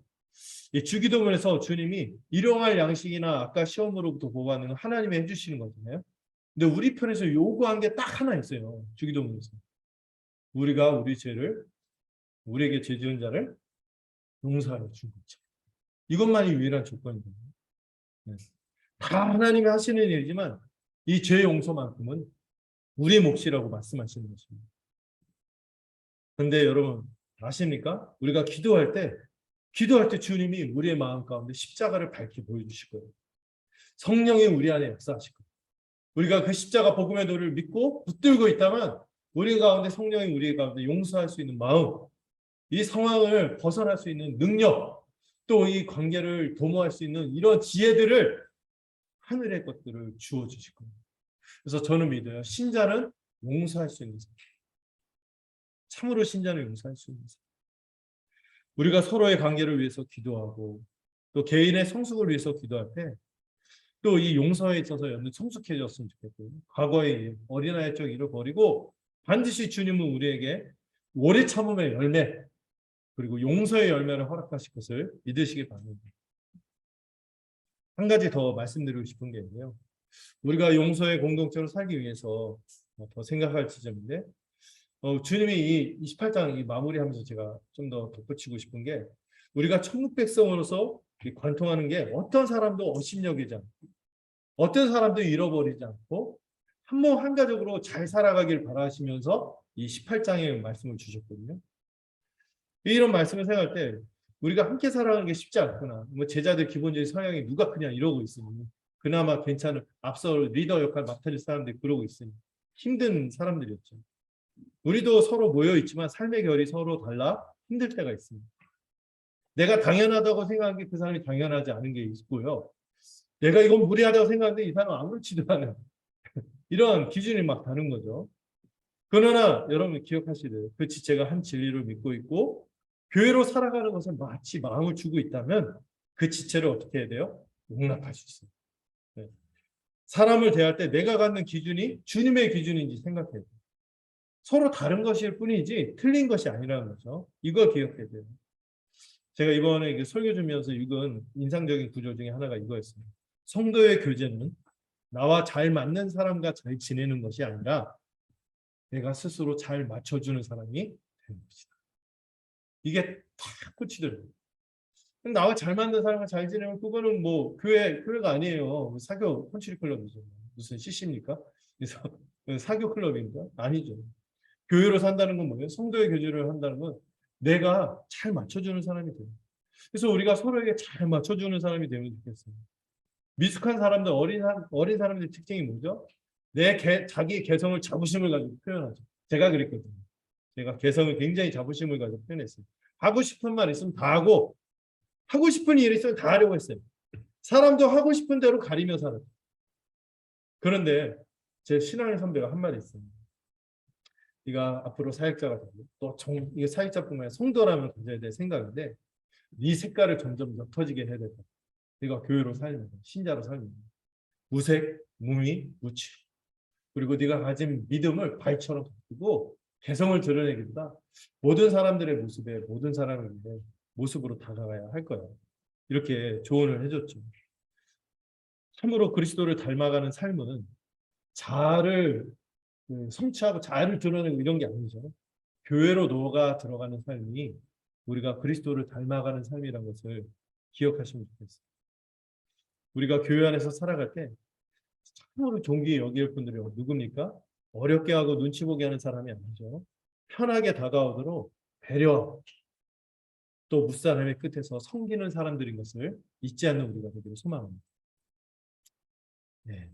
Speaker 1: 이 주기도문에서 주님이 일용할 양식이나 아까 시험으로부터 보호하는 하나님이 해주시는 거잖아요. 근데 우리 편에서 요구한 게 딱 하나 있어요. 주기도문에서. 우리가 우리 죄를 우리에게 죄 지은 자를 용서하여 준 거죠. 이것만이 유일한 조건입니다. 네. 다 하나님이 하시는 일이지만 이 죄 용서만큼은 우리 몫이라고 말씀하시는 것입니다. 그런데 여러분 아십니까? 우리가 기도할 때 주님이 우리의 마음 가운데 십자가를 밝히 보여주실 거예요. 성령이 우리 안에 역사하실 거예요. 우리가 그 십자가 복음의 도를 믿고 붙들고 있다면 우리 가운데 성령이 우리 가운데 용서할 수 있는 마음, 이 상황을 벗어날 수 있는 능력, 또 이 관계를 도모할 수 있는 이런 지혜들을 하늘의 것들을 주어 주실 겁니다. 그래서 저는 믿어요. 신자는 용서할 수 있는 사람. 참으로 신자는 용서할 수 있는 사람. 우리가 서로의 관계를 위해서 기도하고 또 개인의 성숙을 위해서 기도할 때 또 이 용서에 있어서 여러분 성숙해졌으면 좋겠고요. 과거의 어린아이적 일을 버리고 반드시 주님은 우리에게 오래 참음의 열매 그리고 용서의 열매를 허락하실 것을 믿으시기 바랍니다. 한 가지 더 말씀드리고 싶은 게 있는데요. 우리가 용서의 공동체로 살기 위해서 더 생각할 지점인데 주님이 이 28장 이 마무리하면서 제가 좀 더 덧붙이고 싶은 게 우리가 천국 백성으로서 관통하는 게 어떤 사람도 업신여기지 않고 어떤 사람도 잃어버리지 않고 한 몸 한가족으로 잘 살아가길 바라시면서 이 18장의 말씀을 주셨거든요. 이런 말씀을 생각할 때 우리가 함께 살아가는 게 쉽지 않구나. 뭐 제자들 기본적인 성향이 누가 그냥 이러고 있으니 그나마 괜찮은 앞서 리더 역할 맡을 사람들이 그러고 있으니 힘든 사람들이었죠. 우리도 서로 모여 있지만 삶의 결이 서로 달라 힘들 때가 있습니다. 내가 당연하다고 생각한 게 그 사람이 당연하지 않은 게 있고요. 내가 이건 무리하다고 생각하는데 이 사람은 아무렇지도 않아요. 이런 기준이 막 다른 거죠. 그러나 여러분 기억하시래요. 그 지체가 한 진리를 믿고 있고 교회로 살아가는 것은 마치 마음을 주고 있다면 그 지체를 어떻게 해야 돼요? 용납할 수 있어요. 네. 사람을 대할 때 내가 갖는 기준이 주님의 기준인지 생각해야 돼요. 서로 다른 것일 뿐이지 틀린 것이 아니라는 거죠. 이걸 기억해야 돼요. 제가 이번에 설교 주면서 읽은 인상적인 구절 중에 하나가 이거였습니다. 성도의 교제는 나와 잘 맞는 사람과 잘 지내는 것이 아니라 내가 스스로 잘 맞춰주는 사람이 되는 것이다. 이게 탁 꽂히더라고요. 나와 잘 맞는 사람과 잘 지내면 그거는 뭐 교회가 아니에요. 사교 컨츄리 클럽이죠. 무슨 CC입니까? 그래서 사교 클럽입니까? 아니죠. 교회로 산다는 건 뭐예요? 성도의 교제를 한다는 건 내가 잘 맞춰주는 사람이 돼요. 그래서 우리가 서로에게 잘 맞춰주는 사람이 되면 좋겠어요. 미숙한 사람들, 어린 사람들의 특징이 뭐죠? 자기 개성을 자부심을 가지고 표현하죠. 제가 그랬거든요. 제가 개성을 굉장히 자부심을 가지고 표현했어요. 하고 싶은 말 있으면 다 하고, 하고 싶은 일이 있으면 다 하려고 했어요. 사람도 하고 싶은 대로 가리며 살아요. 그런데 제 신앙의 선배가 한 말이 있어요. 네가 앞으로 사역자가 되고 또 이게 사역자뿐만 아니라 성도라면 가져야 될 생각인데 네 색깔을 점점 옅어지게 해야 된다. 네가 교회로 살면, 신자로 살면 무색, 무미, 무치. 그리고 네가 가진 믿음을 바위처럼 가지고 개성을 드러내기보다 모든 사람들의 모습에 모든 사람의 모습으로 다가가야 할 거야. 이렇게 조언을 해줬죠. 참으로 그리스도를 닮아가는 삶은 자아를 성취하고 자아를 드러내고 이런 게 아니죠. 교회로 녹아 들어가는 삶이 우리가 그리스도를 닮아가는 삶이라는 것을 기억하시면 좋겠어요. 우리가 교회 안에서 살아갈 때 참으로 존귀히 여길 분들이 누굽니까? 어렵게 하고 눈치 보게 하는 사람이 아니죠. 편하게 다가오도록 배려, 또 무사람의 끝에서 섬기는 사람들인 것을 잊지 않는 우리가 되기를 소망합니다. 네,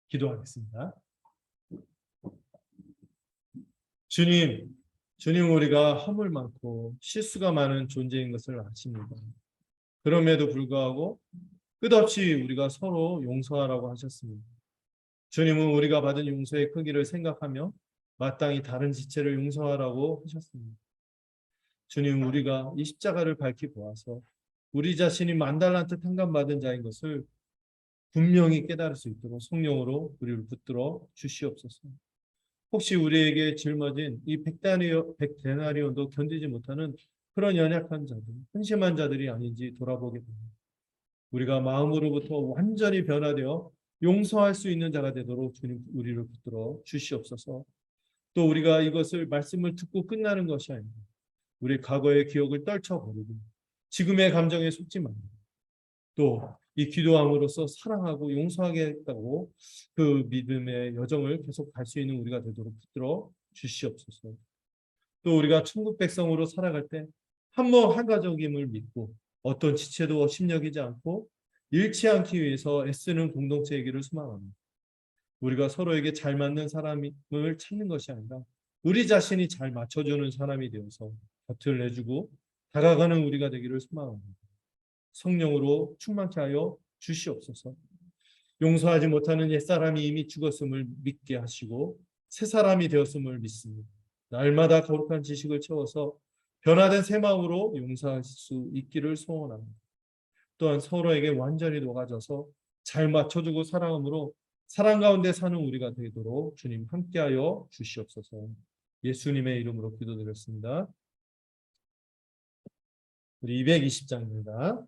Speaker 1: 기도하겠습니다. 주님 우리가 허물 많고 실수가 많은 존재인 것을 아십니다. 그럼에도 불구하고 끝없이 우리가 서로 용서하라고 하셨습니다. 주님은 우리가 받은 용서의 크기를 생각하며 마땅히 다른 지체를 용서하라고 하셨습니다. 주님, 우리가 이 십자가를 밝히 보아서 우리 자신이 만달란트 탕감받은 자인 것을 분명히 깨달을 수 있도록 성령으로 우리를 붙들어 주시옵소서. 혹시 우리에게 짊어진 이 백데나리온도 견디지 못하는 그런 연약한 자들, 한심한 자들이 아닌지 돌아보게 됩니다. 우리가 마음으로부터 완전히 변화되어 용서할 수 있는 자가 되도록 주님 우리를 붙들어 주시옵소서. 또 우리가 이것을 말씀을 듣고 끝나는 것이 아닙니다. 우리 과거의 기억을 떨쳐버리고 지금의 감정에 속지 말고 또 이 기도함으로써 사랑하고 용서하겠다고 그 믿음의 여정을 계속 갈 수 있는 우리가 되도록 붙들어 주시옵소서. 또 우리가 천국 백성으로 살아갈 때 한 몸 한 가족임을 믿고 어떤 지체도 심려기지 않고 잃지 않기 위해서 애쓰는 공동체이기를 소망합니다. 우리가 서로에게 잘 맞는 사람을 찾는 것이 아니라 우리 자신이 잘 맞춰주는 사람이 되어서 곁을 내주고 다가가는 우리가 되기를 소망합니다. 성령으로 충만케 하여 주시옵소서. 용서하지 못하는 옛사람이 이미 죽었음을 믿게 하시고 새 사람이 되었음을 믿습니다. 날마다 거룩한 지식을 채워서 변화된 새 마음으로 용서할 수 있기를 소원합니다. 또한 서로에게 완전히 녹아져서 잘 맞춰주고 사랑함으로 사랑 가운데 사는 우리가 되도록 주님 함께하여 주시옵소서. 예수님의 이름으로 기도드렸습니다. 우리 220장입니다.